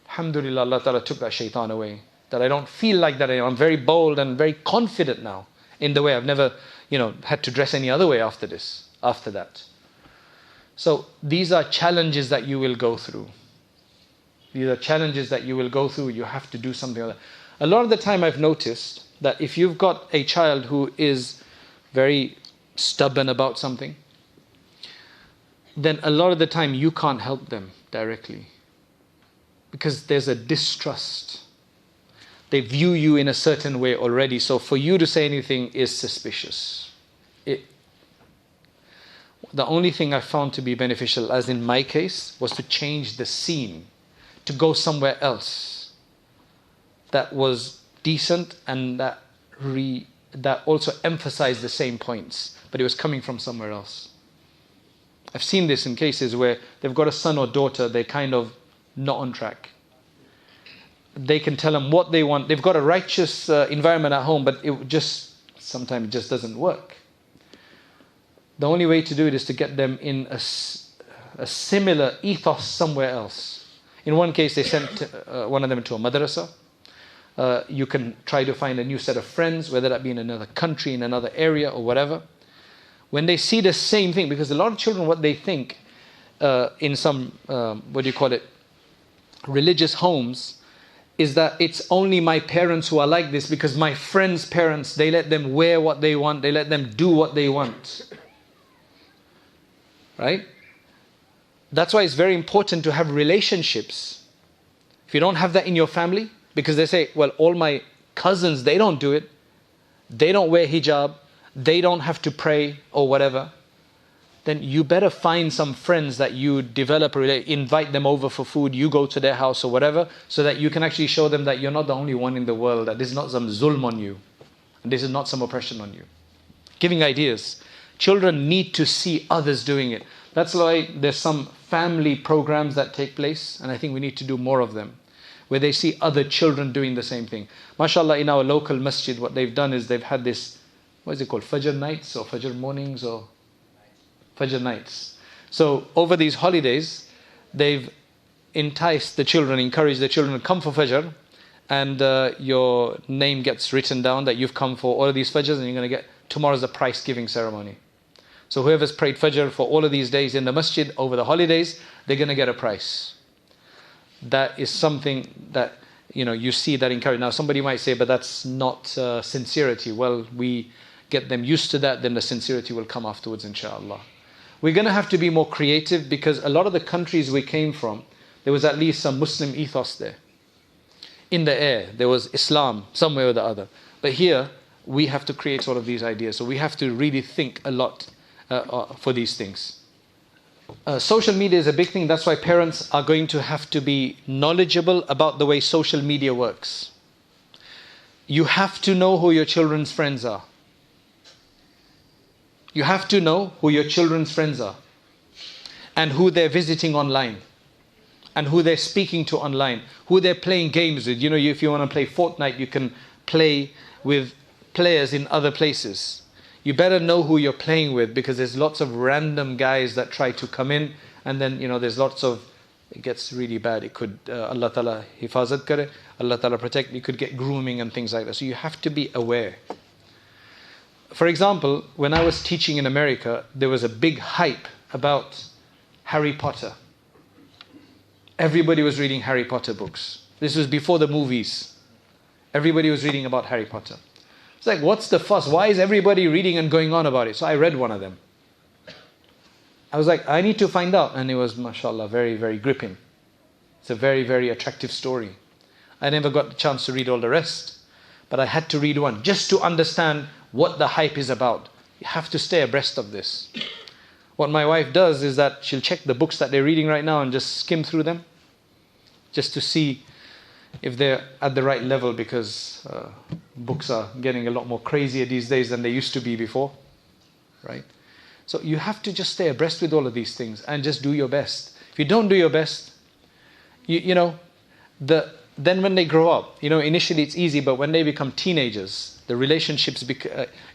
Alhamdulillah, Allah Ta'ala took that shaitan away. That I don't feel like that anymore. I'm very bold and very confident now in the way. I've never, had to dress any other way after that. So these are challenges that you will go through. You have to do something like that. A lot of the time I've noticed that if you've got a child who is very stubborn about something, then a lot of the time you can't help them directly. Because there's a distrust. They view you in a certain way already. So for you to say anything is suspicious. The only thing I found to be beneficial, as in my case, was to change the scene. To go somewhere else. That was decent and that also emphasized the same points. But it was coming from somewhere else. I've seen this in cases where they've got a son or daughter, they're kind of not on track. They can tell them what they want. They've got a righteous environment at home, but sometimes it just doesn't work. The only way to do it is to get them in a similar ethos somewhere else. In one case, they sent one of them to a madrasa. You can try to find a new set of friends, whether that be in another country, in another area, or whatever. When they see the same thing, because a lot of children, what they think in some, religious homes, is that it's only my parents who are like this because my friends' parents, they let them wear what they want, they let them do what they want. Right? That's why it's very important to have relationships. If you don't have that in your family, because they say, well, all my cousins, they don't do it. They don't wear hijab. They don't have to pray or whatever. Then you better find some friends that you develop, invite them over for food, you go to their house or whatever, so that you can actually show them that you're not the only one in the world, that this is not some zulm on you, and this is not some oppression on you. Giving ideas. Children need to see others doing it. That's why there's some family programs that take place, and I think we need to do more of them, where they see other children doing the same thing. MashaAllah, in our local masjid, what they've done is they've had this, what is it called, Fajr nights or Fajr mornings or Fajr nights. So over these holidays, they've enticed the children, encouraged the children to come for Fajr, and your name gets written down that you've come for all of these Fajrs, and you're going to get, tomorrow's a prize giving ceremony. So whoever's prayed Fajr for all of these days in the masjid over the holidays, they're going to get a prize. That is something that, you see that encouraged. Now somebody might say, but that's not sincerity. Well, we get them used to that, then the sincerity will come afterwards, inshallah. We're going to have to be more creative, because a lot of the countries we came from, there was at least some Muslim ethos there. In the air, there was Islam, some way or the other. But here, we have to create all of these ideas. So we have to really think a lot for these things. Social media is a big thing. That's why parents are going to have to be knowledgeable about the way social media works. You have to know who your children's friends are. You have to know who your children's friends are and who they're visiting online and who they're speaking to online, who they're playing games with. You know, if you want to play Fortnite, you can play with players in other places. You better know who you're playing with, because there's lots of random guys that try to come in, and then, you know, there's lots of, it gets really bad. It could, Allah Ta'ala hifazat kare, Allah Ta'ala protect, you could get grooming and things like that. So you have to be aware. For example, when I was teaching in America, there was a big hype about Harry Potter. Everybody was reading Harry Potter books. This was before the movies. Everybody was reading about Harry Potter. It's like, what's the fuss? Why is everybody reading and going on about it? So I read one of them. I was like, I need to find out. And it was, mashallah, very, very gripping. It's a very, very attractive story. I never got the chance to read all the rest, but I had to read one just to understand what the hype is about. You have to stay abreast of this. What my wife does is that she'll check the books that they're reading right now and just skim through them, just to see if they're at the right level, because books are getting a lot more crazier these days than they used to be before, right? So you have to just stay abreast with all of these things and just do your best. If you don't do your best, then when they grow up, initially it's easy, but when they become teenagers, the relationships,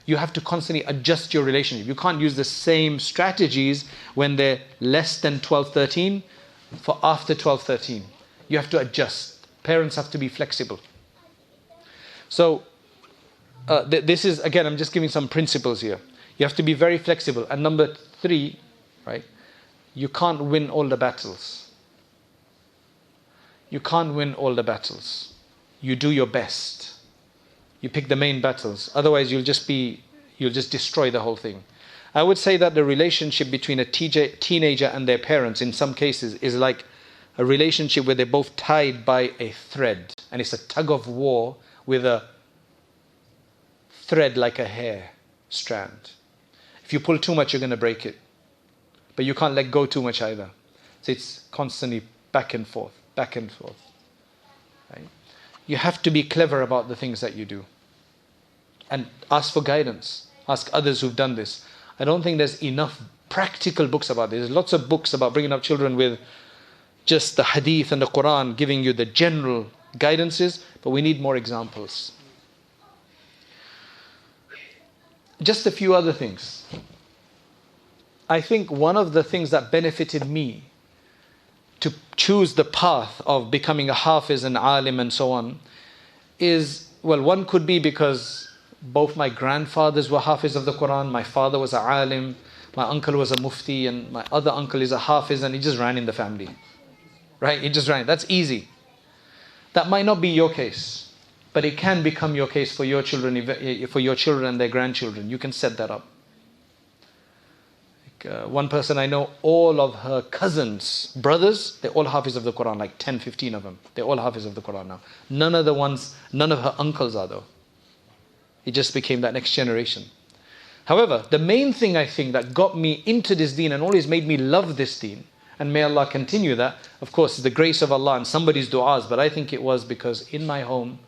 you have to constantly adjust your relationship. You can't use the same strategies when they're less than 12, 13 for after 12, 13. You have to adjust. Parents have to be flexible. So this is, again, I'm just giving some principles here. You have to be very flexible. And number 3, right? You can't win all the battles. You can't win all the battles. You do your best. You pick the main battles. Otherwise, you'll just destroy the whole thing. I would say that the relationship between a teenager and their parents, in some cases, is like a relationship where they're both tied by a thread. And it's a tug of war with a thread like a hair strand. If you pull too much, you're going to break it. But you can't let go too much either. So it's constantly back and forth, back and forth. Right? You have to be clever about the things that you do. And ask for guidance. Ask others who've done this. I don't think there's enough practical books about this. There's lots of books about bringing up children with just the hadith and the Quran giving you the general guidances, but we need more examples. Just a few other things. I think one of the things that benefited me to choose the path of becoming a hafiz and alim and so on is, well, one could be because both my grandfathers were hafiz of the Quran, my father was a alim, my uncle was a mufti, and my other uncle is a hafiz, and he just ran in the family. Right? He just ran. That's easy. That might not be your case, but it can become your case for your children and their grandchildren. You can set that up. One person I know, all of her cousins, brothers, they're all hafiz of the Quran, like 10, 15 of them. They're all hafiz of the Quran now. None of her uncles are though. It just became that next generation. However, the main thing I think that got me into this deen and always made me love this deen, and may Allah continue that, of course, is the grace of Allah and somebody's du'as, but I think it was because in my home,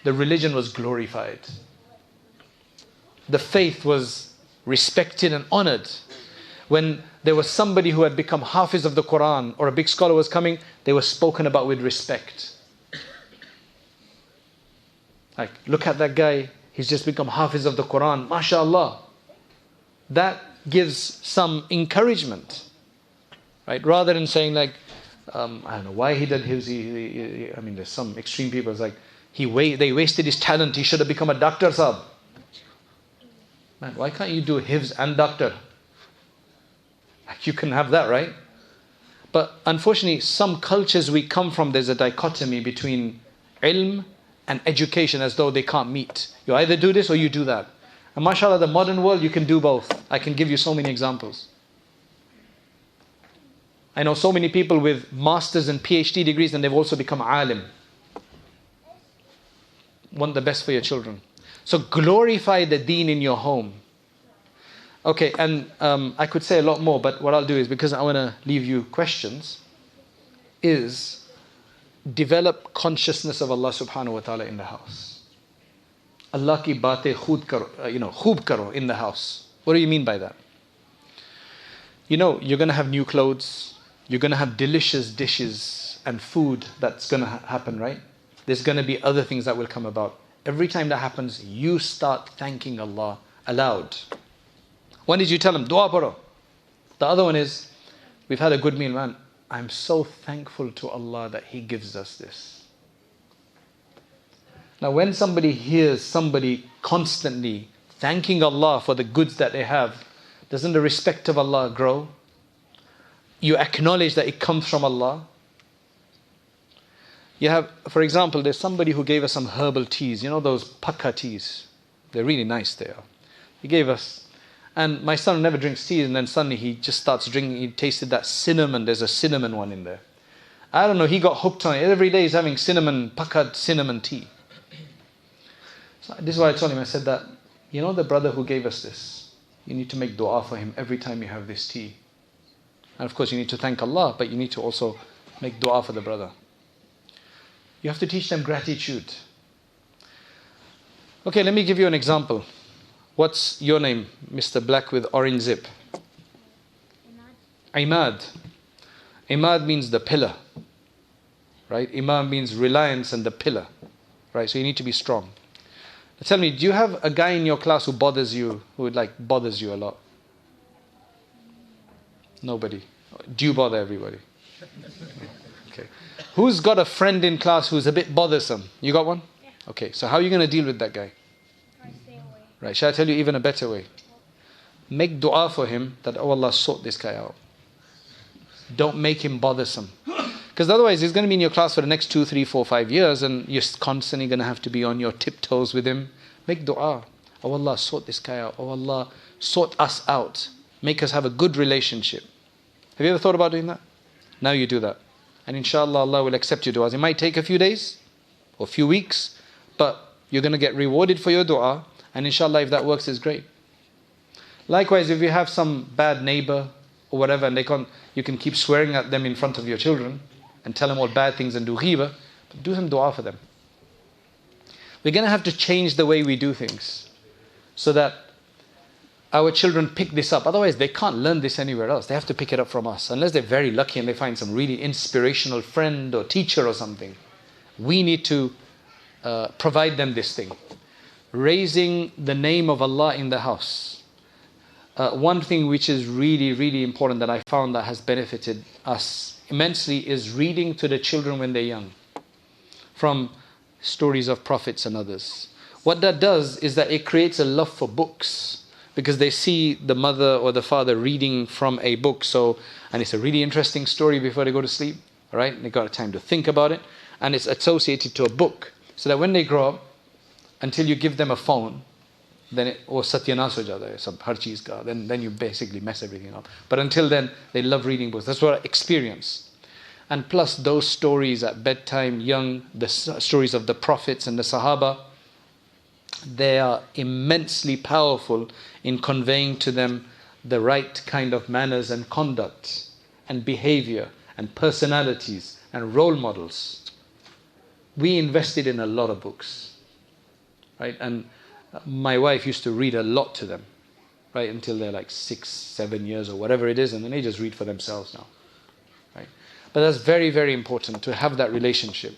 the religion was glorified. The faith was respected and honored. When there was somebody who had become hafiz of the Quran or a big scholar was coming, they were spoken about with respect. Like, look at that guy, he's just become hafiz of the Quran, mashallah. That gives some encouragement. Right? Rather than saying like, I don't know why he did his, I mean, there's some extreme people, it's like, they wasted his talent, he should have become a doctor, sahab. Man, why can't you do hifz and doctor? Like, you can have that, right? But unfortunately, some cultures we come from, there's a dichotomy between ilm and education, as though they can't meet. You either do this or you do that. And mashallah, the modern world, you can do both. I can give you so many examples. I know so many people with masters and PhD degrees and they've also become alim. Want the best for your children. So glorify the deen in your home. Okay, and I could say a lot more, but what I'll do is, because I want to leave you questions, is develop consciousness of Allah subhanahu wa ta'ala in the house. Allah ki baatein khoob karo in the house. What do you mean by that? You know, you're going to have new clothes, you're going to have delicious dishes and food that's going to happen, right? There's going to be other things that will come about. Every time that happens, you start thanking Allah aloud. One is you tell him, dua paro. The other one is, we've had a good meal, man. I'm so thankful to Allah that He gives us this. Now when somebody hears somebody constantly thanking Allah for the goods that they have, doesn't the respect of Allah grow? You acknowledge that it comes from Allah. You have, for example, there's somebody who gave us some herbal teas. You know those pakka teas? They're really nice, they are. He gave us, and my son never drinks tea, and then suddenly he just starts drinking. He tasted that cinnamon. There's a cinnamon one in there. I don't know, he got hooked on it. Every day he's having pakka cinnamon tea. So this is what I told him. I said that, you know the brother who gave us this, you need to make dua for him every time you have this tea. And of course you need to thank Allah, but you need to also make dua for the brother. You have to teach them gratitude. Okay, let me give you an example. What's your name, Mr. Black with orange zip? Imad. Imad means the pillar. Right? Imam means reliance and the pillar. Right? So you need to be strong. Now tell me, do you have a guy in your class who bothers you, bothers you a lot? Nobody. Do you bother everybody? Okay. Who's got a friend in class who's a bit bothersome? You got one? Yeah. Okay, so how are you going to deal with that guy? Try to stay away. Right, shall I tell you even a better way? Make dua for him that, oh Allah, sort this guy out. Don't make him bothersome. Because otherwise he's going to be in your class for the next 2, 3, 4, 5 years, and you're constantly going to have to be on your tiptoes with him. Make dua. Oh Allah, sort this guy out. Oh Allah, sort us out. Make us have a good relationship. Have you ever thought about doing that? Now you do that. And inshallah, Allah will accept your du'as. It might take a few days or a few weeks, but you're going to get rewarded for your dua. And inshallah, if that works, it's great. Likewise, if you have some bad neighbor or whatever, and you can keep swearing at them in front of your children and tell them all bad things and do ghibah, but do some dua for them. We're going to have to change the way we do things so that our children pick this up. Otherwise, they can't learn this anywhere else. They have to pick it up from us. Unless they're very lucky and they find some really inspirational friend or teacher or something. We need to provide them this thing. Raising the name of Allah in the house. One thing which is really, really important that I found that has benefited us immensely is reading to the children when they're young. From stories of prophets and others. What that does is that it creates a love for books. Because they see the mother or the father reading from a book. And it's a really interesting story before they go to sleep. All right? They got time to think about it. And it's associated to a book. So that when they grow up, until you give them a phone, then satyanas ho jata hai, sab har cheez ka. Then you basically mess everything up. But until then, they love reading books. That's what I experience. And plus those stories at bedtime, young, the stories of the prophets and the Sahaba, they are immensely powerful in conveying to them the right kind of manners and conduct and behavior and personalities and role models. We invested in a lot of books, right? And my wife used to read a lot to them, right? Until they're like 6, 7 years or whatever it is, and then they just read for themselves now, right? But that's very, very important to have that relationship.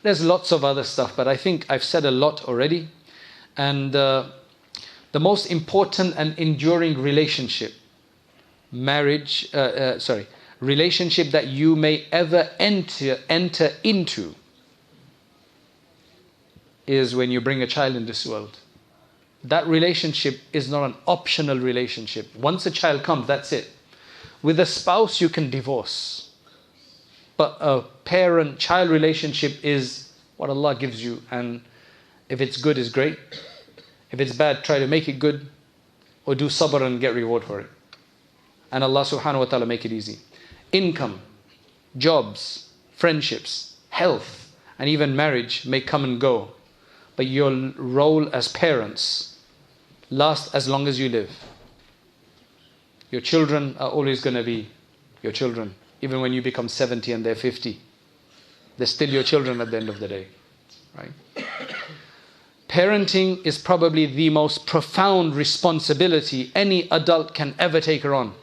There's lots of other stuff, but I think I've said a lot already. And the most important and enduring relationship, relationship that you may ever enter into is when you bring a child in this world. That relationship is not an optional relationship. Once a child comes, that's it. With a spouse, you can divorce. But a parent-child relationship is what Allah gives you, and if it's good, it's great. If it's bad, try to make it good, or do sabr and get reward for it. And Allah subhanahu wa ta'ala make it easy. Income, jobs, friendships, health, and even marriage may come and go. but your role as parents lasts as long as you live. Your children are always going to be your children. Even when you become 70 and they're 50, they're still your children at the end of the day. Right? Parenting is probably the most profound responsibility any adult can ever take on.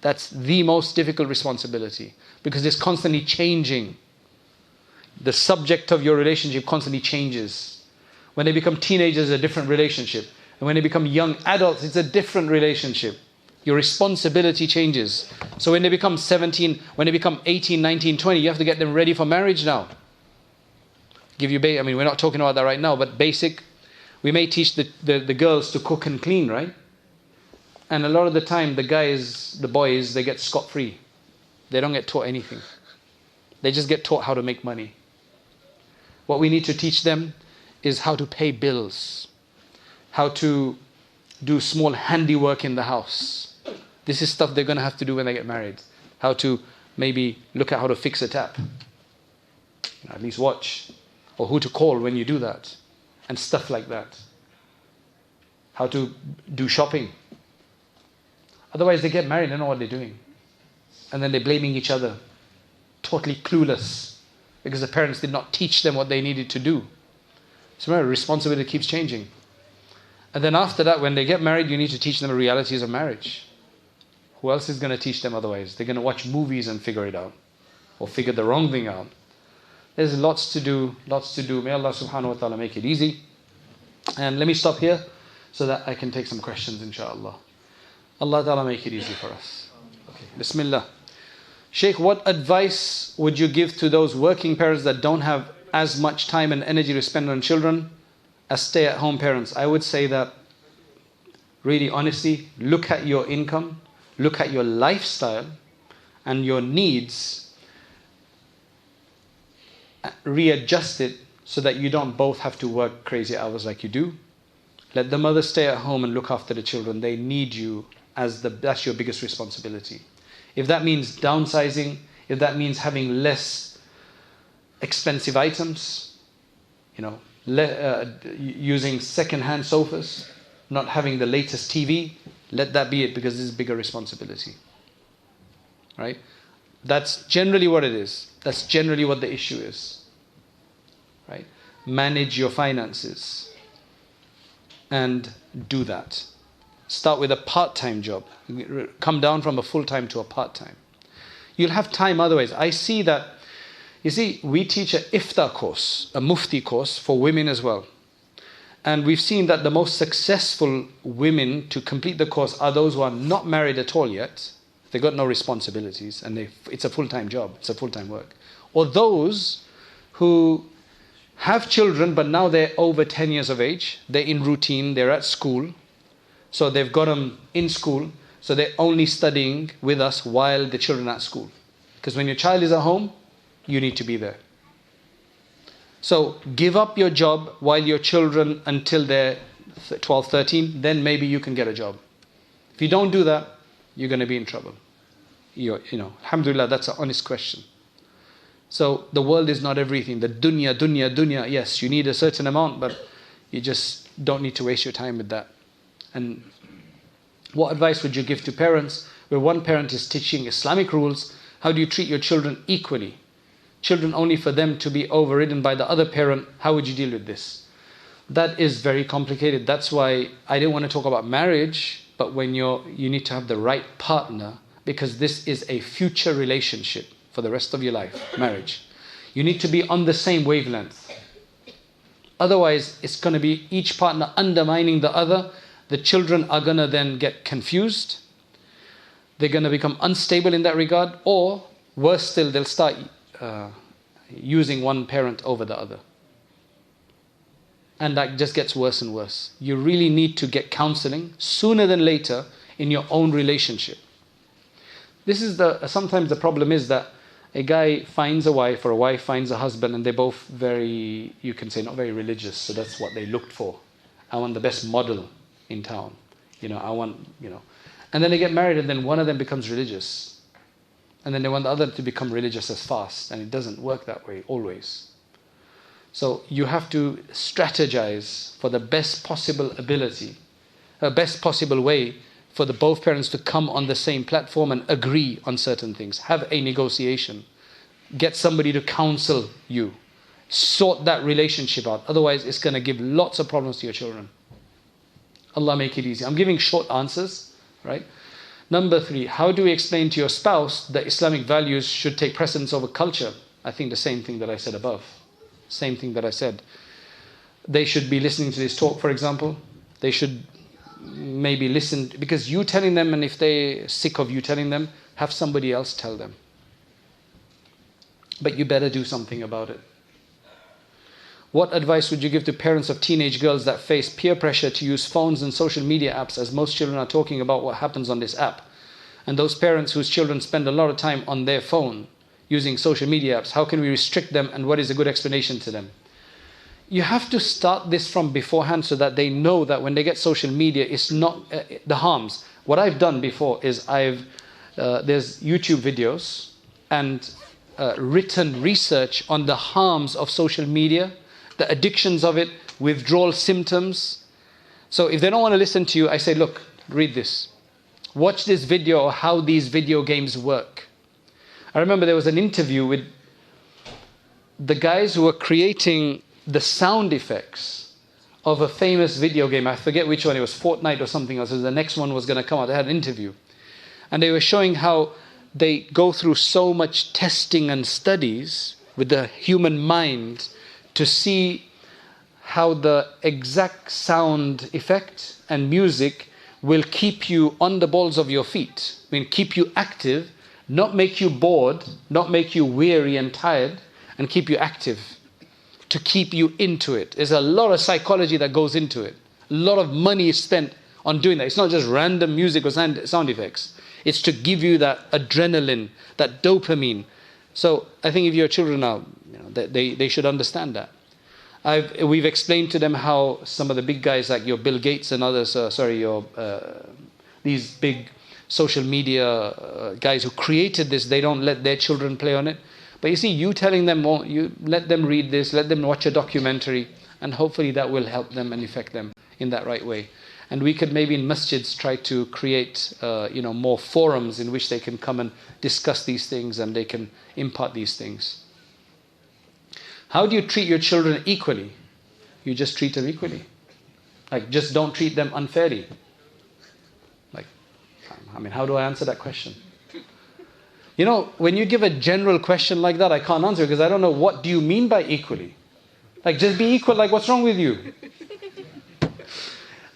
That's the most difficult responsibility because it's constantly changing. The subject of your relationship constantly changes. When they become teenagers, it's a different relationship. And when they become young adults, it's a different relationship. Your responsibility changes. So when they become 17, when they become 18, 19, 20, you have to get them ready for marriage now. We're not talking about that right now, but basic. We may teach the girls to cook and clean, right? And a lot of the time, the boys, they get scot-free. They don't get taught anything. They just get taught how to make money. What we need to teach them is how to pay bills, how to do small handiwork in the house. This is stuff they're going to have to do when they get married. How to maybe look at how to fix a tap. At least watch. Or who to call when you do that. And stuff like that. How to do shopping. Otherwise they get married, they don't know what they're doing. And then they're blaming each other. Totally clueless. Because the parents did not teach them what they needed to do. So remember, responsibility keeps changing. And then after that, when they get married, you need to teach them the realities of marriage. Who else is going to teach them otherwise? They're going to watch movies and figure it out. Or figure the wrong thing out. There's lots to do, lots to do. May Allah subhanahu wa ta'ala make it easy. And let me stop here so that I can take some questions, inshaAllah. Allah ta'ala make it easy for us. Okay, Bismillah. Shaykh, what advice would you give to those working parents that don't have as much time and energy to spend on children as stay-at-home parents? I would say that, really honestly, look at your income, look at your lifestyle and your needs, readjust it so that you don't both have to work crazy hours like you do. Let the mother stay at home and look after the children. They need you that's your biggest responsibility. If that means downsizing, if that means having less expensive items, using second-hand sofas, not having the latest TV, let that be it, because this is a bigger responsibility. Right? That's generally what it is. That's generally what the issue is. Right? Manage your finances and do that. Start with a part-time job. Come down from a full-time to a part-time. You'll have time otherwise. I see that, we teach an iftar course, a mufti course for women as well. And we've seen that the most successful women to complete the course are those who are not married at all yet. They've got no responsibilities and it's a full-time job, it's a full-time work. Or those who have children but now they're over 10 years of age, they're in routine, they're at school. So they've got them in school, so they're only studying with us while the children are at school. Because when your child is at home, you need to be there. So give up your job while your children, until they're 12, 13, then maybe you can get a job. If you don't do that, you're going to be in trouble. Alhamdulillah, that's an honest question. So the world is not everything. The dunya, yes, you need a certain amount, but you just don't need to waste your time with that. And what advice would you give to parents where one parent is teaching Islamic rules? How do you treat your children equally? Children only for them to be overridden by the other parent. How would you deal with this? That is very complicated. That's why I didn't want to talk about marriage, but when you need to have the right partner, because this is a future relationship for the rest of your life, marriage. You need to be on the same wavelength. Otherwise, it's going to be each partner undermining the other. The children are going to then get confused. They're going to become unstable in that regard. Or, worse still, they'll start using one parent over the other. And that just gets worse and worse. You really need to get counseling sooner than later in your own relationship. Sometimes the problem is that a guy finds a wife or a wife finds a husband and they're both very, you can say, not very religious. So that's what they looked for. I want the best model in town. And then they get married and then one of them becomes religious. And then they want the other to become religious as fast. And it doesn't work that way always. So you have to strategize for the best possible ability, best possible way for the both parents to come on the same platform and agree on certain things. Have a negotiation. Get somebody to counsel you. Sort that relationship out. Otherwise, it's going to give lots of problems to your children. Allah make it easy. I'm giving short answers, right? Number 3, how do we explain to your spouse that Islamic values should take precedence over culture? I think the same thing that I said above. Same thing that I said. They should be listening to this talk, for example. They should maybe listen, because you telling them, and if they're sick of you telling them, have somebody else tell them. But you better do something about it. What advice would you give to parents of teenage girls that face peer pressure to use phones and social media apps, as most children are talking about what happens on this app? And those parents whose children spend a lot of time on their phone using social media apps, how can we restrict them, and what is a good explanation to them? You have to start this from beforehand so that they know that when they get social media, it's not the harms. What I've done before is there's YouTube videos and written research on the harms of social media, the addictions of it, withdrawal symptoms. So if they don't want to listen to you, I say, look, read this. Watch this video of how these video games work. I remember there was an interview with the guys who were creating the sound effects of a famous video game. I forget which one. It was Fortnite or something else. The next one was going to come out. They had an interview. And they were showing how they go through so much testing and studies with the human mind to see how the exact sound effect and music will keep you on the balls of your feet. I mean, keep you active, not make you bored, not make you weary and tired, and keep you active, to keep you into it. There's a lot of psychology that goes into it. A lot of money is spent on doing that. It's not just random music or sound effects. It's to give you that adrenaline, that dopamine. So I think if your children are, they should understand that. We've explained to them how some of the big guys like your Bill Gates and others, these big social media guys who created this, they don't let their children play on it. But you see, you telling them, you let them read this, let them watch a documentary, and hopefully that will help them and affect them in that right way. And we could maybe in masjids try to create more forums in which they can come and discuss these things and they can impart these things. How do you treat your children equally? You just treat them equally. Like, just don't treat them unfairly. Like, I mean, how do I answer that question? When you give a general question like that, I can't answer because I don't know what do you mean by equally. Like, just be equal, like what's wrong with you?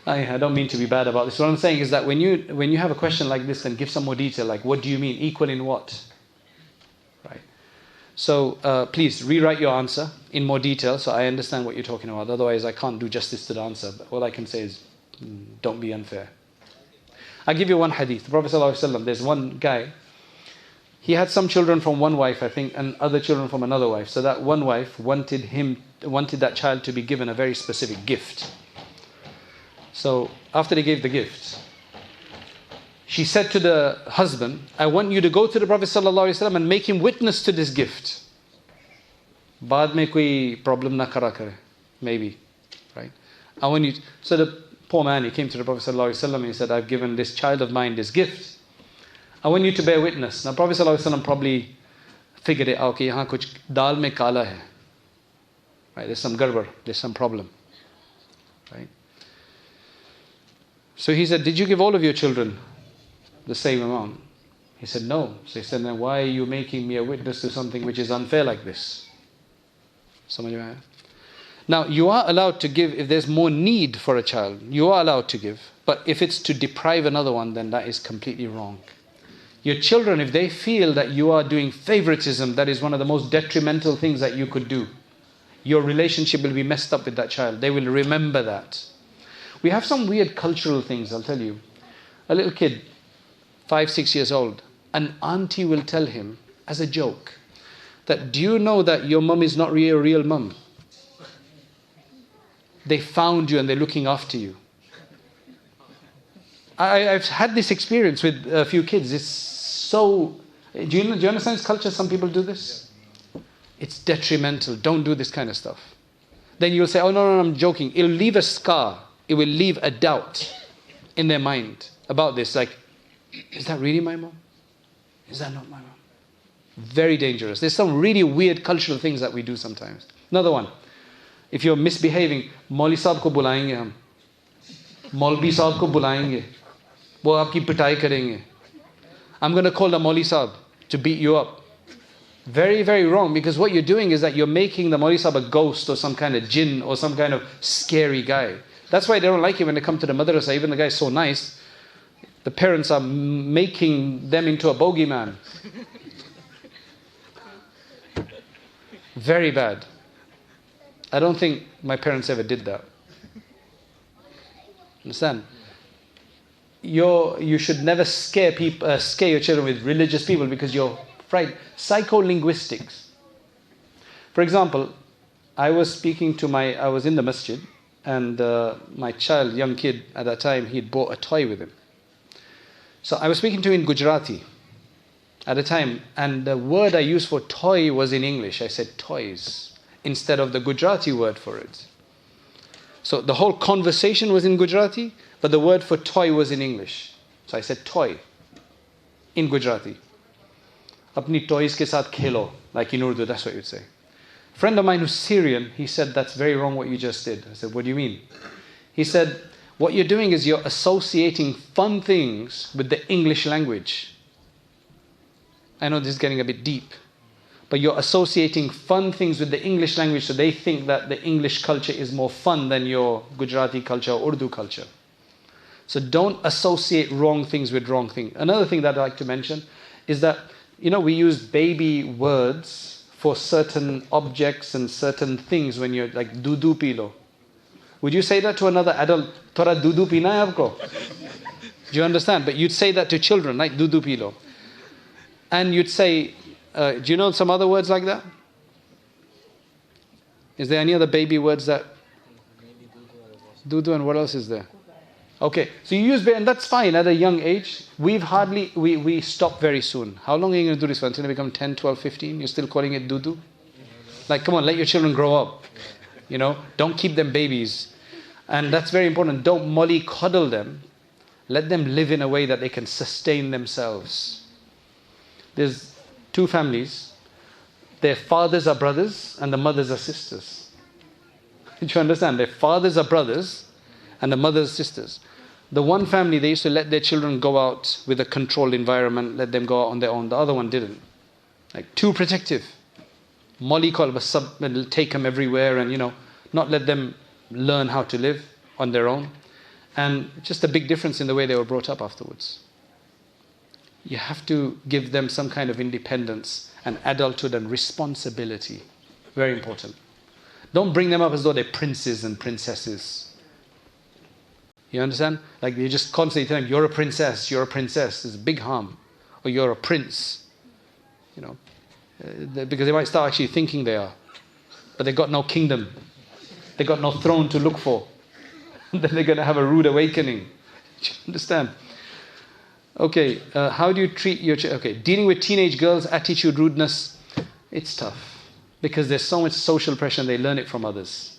I don't mean to be bad about this. What I'm saying is that when you have a question like this, then give some more detail, like what do you mean, equal in what? Right. So please rewrite your answer in more detail so I understand what you're talking about. Otherwise, I can't do justice to the answer. But all I can say is, don't be unfair. I'll give you one hadith. The Prophet ﷺ, there's one guy, he had some children from one wife, I think, and other children from another wife. So that one wife wanted that child to be given a very specific gift. So after they gave the gift, she said to the husband, I want you to go to the Prophet ﷺ and make him witness to this gift. Baad mein koi problem na kara kare. Maybe. Right? So the poor man, he came to the Prophet ﷺ and he said, I've given this child of mine this gift. I want you to bear witness. Now Prophet ﷺ probably figured it out, yahan kuch dal mein kala hai. Right? There's some garbar, there's some problem. Right? So he said, did you give all of your children the same amount? He said, no. So he said, then why are you making me a witness to something which is unfair like this? Now, you are allowed to give if there's more need for a child. You are allowed to give. But if it's to deprive another one, then that is completely wrong. Your children, if they feel that you are doing favoritism, that is one of the most detrimental things that you could do. Your relationship will be messed up with that child. They will remember that. We have some weird cultural things, I'll tell you. A little kid, 5, 6 years old, an auntie will tell him, as a joke, that do you know that your mum is not really a real mum? They found you and they're looking after you. I've had this experience with a few kids. It's so... Do you understand this culture? Some people do this. It's detrimental. Don't do this kind of stuff. then you'll say, oh no, I'm joking. It'll leave a scar. It will leave a doubt in their mind about this. Like, is that really my mom? Is that not my mom? Very dangerous. There's some really weird cultural things that we do sometimes. Another one. If you're misbehaving, Mauli Sahib ko bulayenge hum. Maulvi Sahib ko bulayenge. Wo aapki pitai karenge. I'm going to call the Mauli Sahib to beat you up. Very, very wrong, because what you're doing is that you're making the Mauli Sahib a ghost or some kind of jinn or some kind of scary guy. That's why they don't like him when they come to the madrasa. Even the guy's so nice, the parents are making them into a bogeyman. Very bad. I don't think my parents ever did that. Understand? You should never scare your children with religious people because you're frightened. Psycholinguistics. For example, I was in the masjid, and my child, young kid at that time, he'd brought a toy with him. So I was speaking to him in Gujarati at the time, and the word I used for toy was in English. I said toys instead of the Gujarati word for it. So the whole conversation was in Gujarati, but the word for toy was in English. So I said toy in Gujarati. Apni toys ke saath khelo, like in Urdu, that's what you'd say. A friend of mine who's Syrian, he said, that's very wrong what you just did. I said, what do you mean? He said, what you're doing is you're associating fun things with the English language. I know this is getting a bit deep, but you're associating fun things with the English language, so they think that the English culture is more fun than your Gujarati culture or Urdu culture. So don't associate wrong things with wrong things. Another thing that I'd like to mention is that, we use baby words for certain objects and certain things when you're like, dudu pilo. Would you say that to another adult? Thora dudu pina hai aapko? Do you understand? But you'd say that to children, like dudu pilo. And you'd say, do you know some other words like that? Is there any other baby words that? Dudu, and what else is there? Okay, so you use baby, and that's fine at a young age. We stop very soon. How long are you going to do this for? Until they become 10, 12, 15? You're still calling it dudu? Like, come on, let your children grow up. Don't keep them babies. And that's very important. Don't mollycoddle them. Let them live in a way that they can sustain themselves. There's two families. Their fathers are brothers and the mothers are sisters. Did you understand? Their fathers are brothers and the mothers are sisters. The one family, they used to let their children go out with a controlled environment, let them go out on their own. The other one didn't. Like, too protective. Mollycoddle, take them everywhere and, not let them learn how to live on their own. And just a big difference in the way they were brought up afterwards. You have to give them some kind of independence and adulthood and responsibility. Very important. Don't bring them up as though they're princes and princesses. You understand? Like, you just constantly tell them, you're a princess, you're a princess. There's a big harm. Or you're a prince. Because they might start actually thinking they are. But they've got no kingdom. They've got no throne to look for. Then they're going to have a rude awakening. Do you understand? Okay, how do you treat your children? Okay, dealing with teenage girls, attitude, rudeness, it's tough. Because there's so much social pressure and they learn it from others.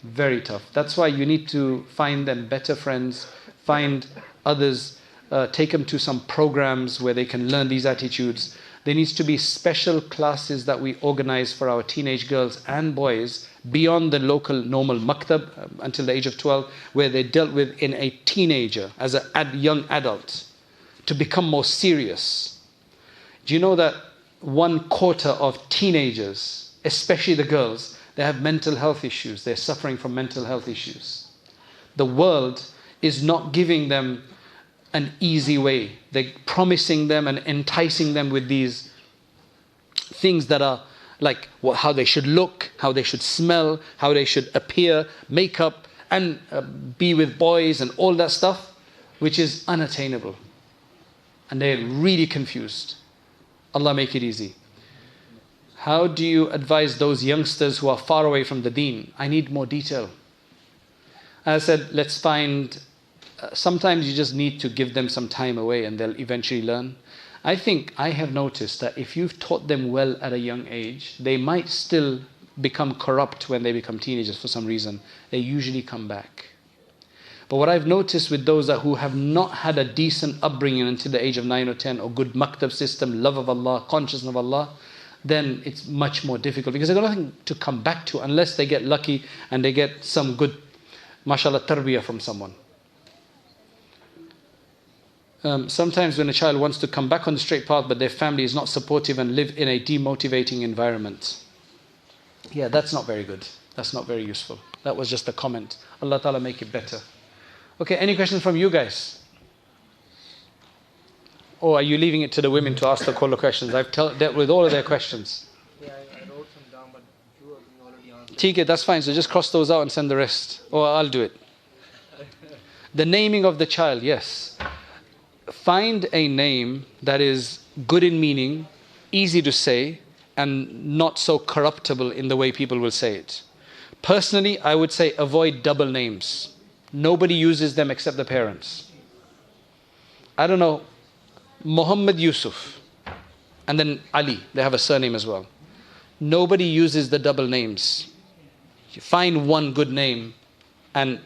Very tough. That's why you need to find them better friends, find others, take them to some programs where they can learn these attitudes. There needs to be special classes that we organize for our teenage girls and boys beyond the local normal maktab until the age of 12, where they're dealt with in a teenager, as a young adult, to become more serious. Do you know that 1/4 of teenagers, especially the girls, they have mental health issues. They're suffering from mental health issues. The world is not giving them an easy way. They're promising them and enticing them with these things that are like how they should look, how they should smell, how they should appear, makeup, and be with boys and all that stuff, which is unattainable. And they're really confused. Allah make it easy. How do you advise those youngsters who are far away from the deen? I need more detail. I said, let's find, sometimes you just need to give them some time away and they'll eventually learn. I think I have noticed that if you've taught them well at a young age, they might still become corrupt when they become teenagers for some reason, they usually come back. But what I've noticed with those who have not had a decent upbringing until the age of 9 or 10, or good maktab system, love of Allah, consciousness of Allah, then it's much more difficult because they've got nothing to come back to unless they get lucky and they get some good, mashallah, tarbiyah from someone. Sometimes when a child wants to come back on the straight path but their family is not supportive and live in a demotivating environment. Yeah, that's not very good. That's not very useful. That was just a comment. Allah Ta'ala make it better. Okay, any questions from you guys? Or are you leaving it to the women to ask the caller questions? I've dealt with all of their questions. Yeah, I wrote some down, but few of them already answered. TK, that's fine. So just cross those out and send the rest. Or I'll do it. The naming of the child, yes. Find a name that is good in meaning, easy to say, and not so corruptible in the way people will say it. Personally, I would say avoid double names. Nobody uses them except the parents. I don't know, Muhammad Yusuf, and then Ali, they have a surname as well. Nobody uses the double names. You find one good name, and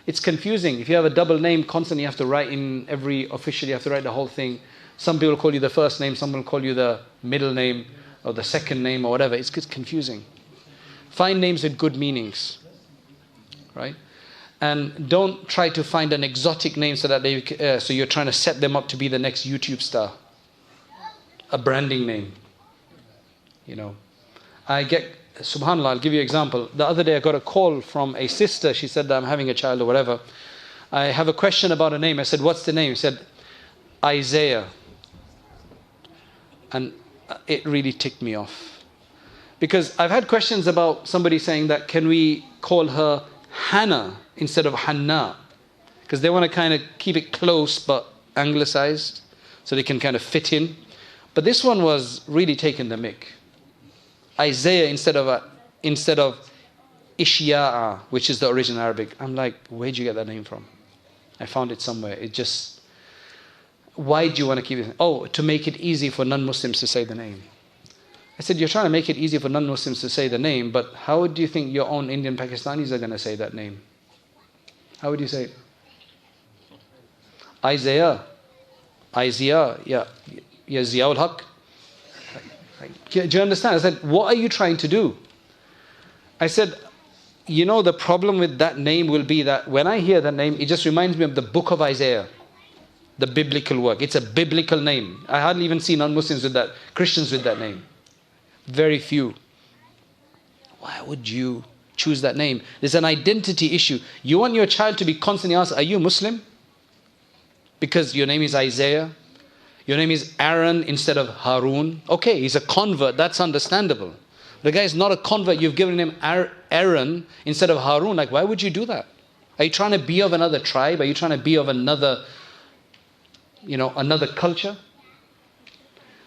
it's confusing. If you have a double name, constantly you have to write in officially you have to write the whole thing. Some people call you the first name, some will call you the middle name, or the second name, or whatever. It's confusing. Find names with good meanings, right? And don't try to find an exotic name so that so you're trying to set them up to be the next YouTube star. A branding name. You know. Subhanallah, I'll give you an example. The other day I got a call from a sister. She said that I'm having a child or whatever. I have a question about a name. I said, what's the name? She said, Isaiah. And it really ticked me off. Because I've had questions about somebody saying that can we call her Hannah instead of Hannah? Because they want to kind of keep it close but anglicized so they can kind of fit in. But this one was really taking the mick. Isaiah instead of Ishya'a, which is the original Arabic. I'm like, where'd you get that name from? I found it somewhere. Why do you want to keep it? Oh, to make it easy for non-Muslims to say the name. I said, you're trying to make it easy for non-Muslims to say the name, but how do you think your own Indian Pakistanis are going to say that name? How would you say it? Isaiah, yeah, Ziaul Haq. Do you understand? I said, what are you trying to do? I said, you know, the problem with that name will be that when I hear that name, it just reminds me of the book of Isaiah, the biblical work. It's a biblical name. I hardly even see non-Muslims with that, Christians with that name. Very few. Why would you choose that name? There's an identity issue. You want your child to be constantly asked, are you Muslim? Because your name is Isaiah. Your name is Aaron instead of Harun. Okay, he's a convert. That's understandable. The guy is not a convert. You've given him Aaron instead of Harun. Like, why would you do that? Are you trying to be of another tribe? Are you trying to be of another culture?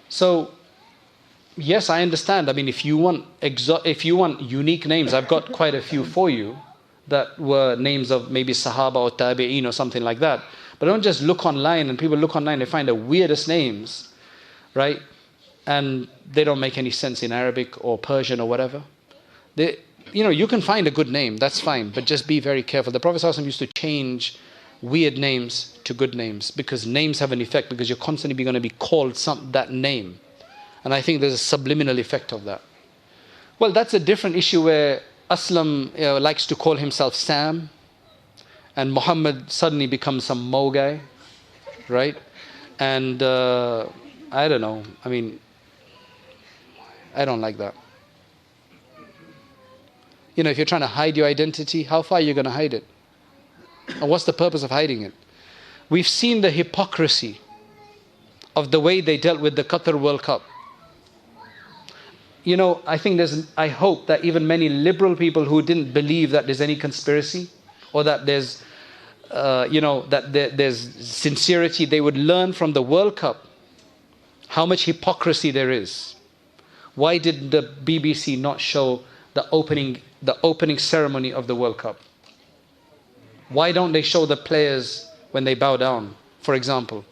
So, yes, I understand. I mean, if you want unique names, I've got quite a few for you that were names of maybe Sahaba or Tabi'een or something like that. But don't just look online, and people look online, they find the weirdest names, right? And they don't make any sense in Arabic or Persian or whatever. You can find a good name, that's fine, but just be very careful. The Prophet ﷺ used to change weird names to good names because names have an effect, because you're constantly going to be called that name. And I think there's a subliminal effect of that. Well, that's a different issue where Aslam likes to call himself Sam, and Muhammad suddenly becomes some Mo guy, right? And I don't know. I mean, I don't like that. If you're trying to hide your identity, how far are you going to hide it? And what's the purpose of hiding it? We've seen the hypocrisy of the way they dealt with the Qatar World Cup. I hope that even many liberal people who didn't believe that there's any conspiracy or that there's sincerity, they would learn from the World Cup how much hypocrisy there is. Why did the BBC not show the opening ceremony of the World Cup? Why don't they show the players when they bow down, for example?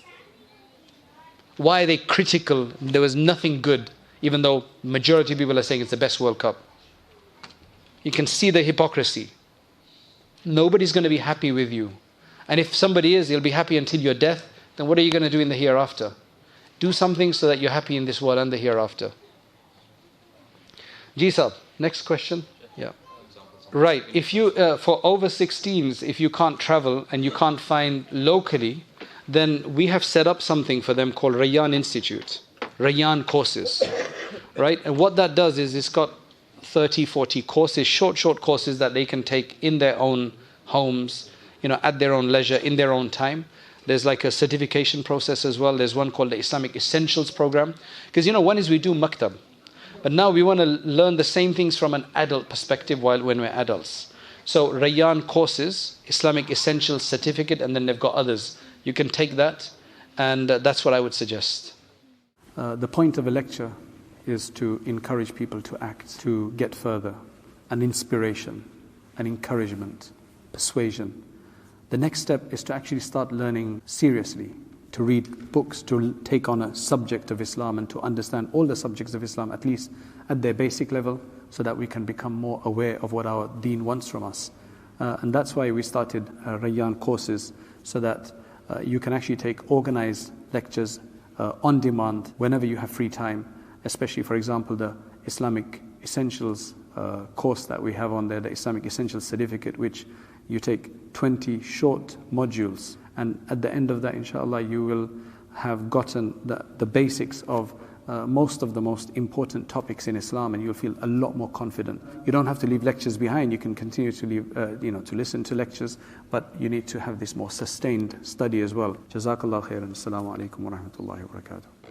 Why are they critical? There was nothing good, even though majority of people are saying it's the best World Cup. You can see the hypocrisy. Nobody's going to be happy with you. And if somebody is, he'll be happy until your death. Then what are you going to do in the hereafter? Do something so that you're happy in this world and the hereafter. Jisab, next question. Yeah. Right. If you, for over 16s, if you can't travel and you can't find locally, then we have set up something for them called Rayyan Institute. Rayyan courses. Right? And what that does is it's got 30, 40 courses, short courses that they can take in their own homes, at their own leisure, in their own time. There's like a certification process as well. There's one called the Islamic Essentials program. Because one is we do maktab. But now we want to learn the same things from an adult perspective when we're adults. So Rayyan courses, Islamic Essentials certificate, and then they've got others. You can take that, and that's what I would suggest. The point of a lecture is to encourage people to act, to get further, an inspiration, an encouragement, persuasion. The next step is to actually start learning seriously, to read books, to take on a subject of Islam and to understand all the subjects of Islam, at least at their basic level, so that we can become more aware of what our deen wants from us. And that's why we started Rayyan courses, so that you can actually take organized lectures on demand whenever you have free time, especially, for example, the Islamic Essentials course that we have on there, the Islamic Essentials certificate, which you take 20 short modules, and at the end of that, inshallah, you will have gotten the basics of most of the most important topics in Islam, and you'll feel a lot more confident. You don't have to leave lectures behind. You can continue to leave, to listen to lectures, but you need to have this more sustained study as well. Jazakallah khairan. Assalamu alaikum wa rahmatullahi wa barakatuh.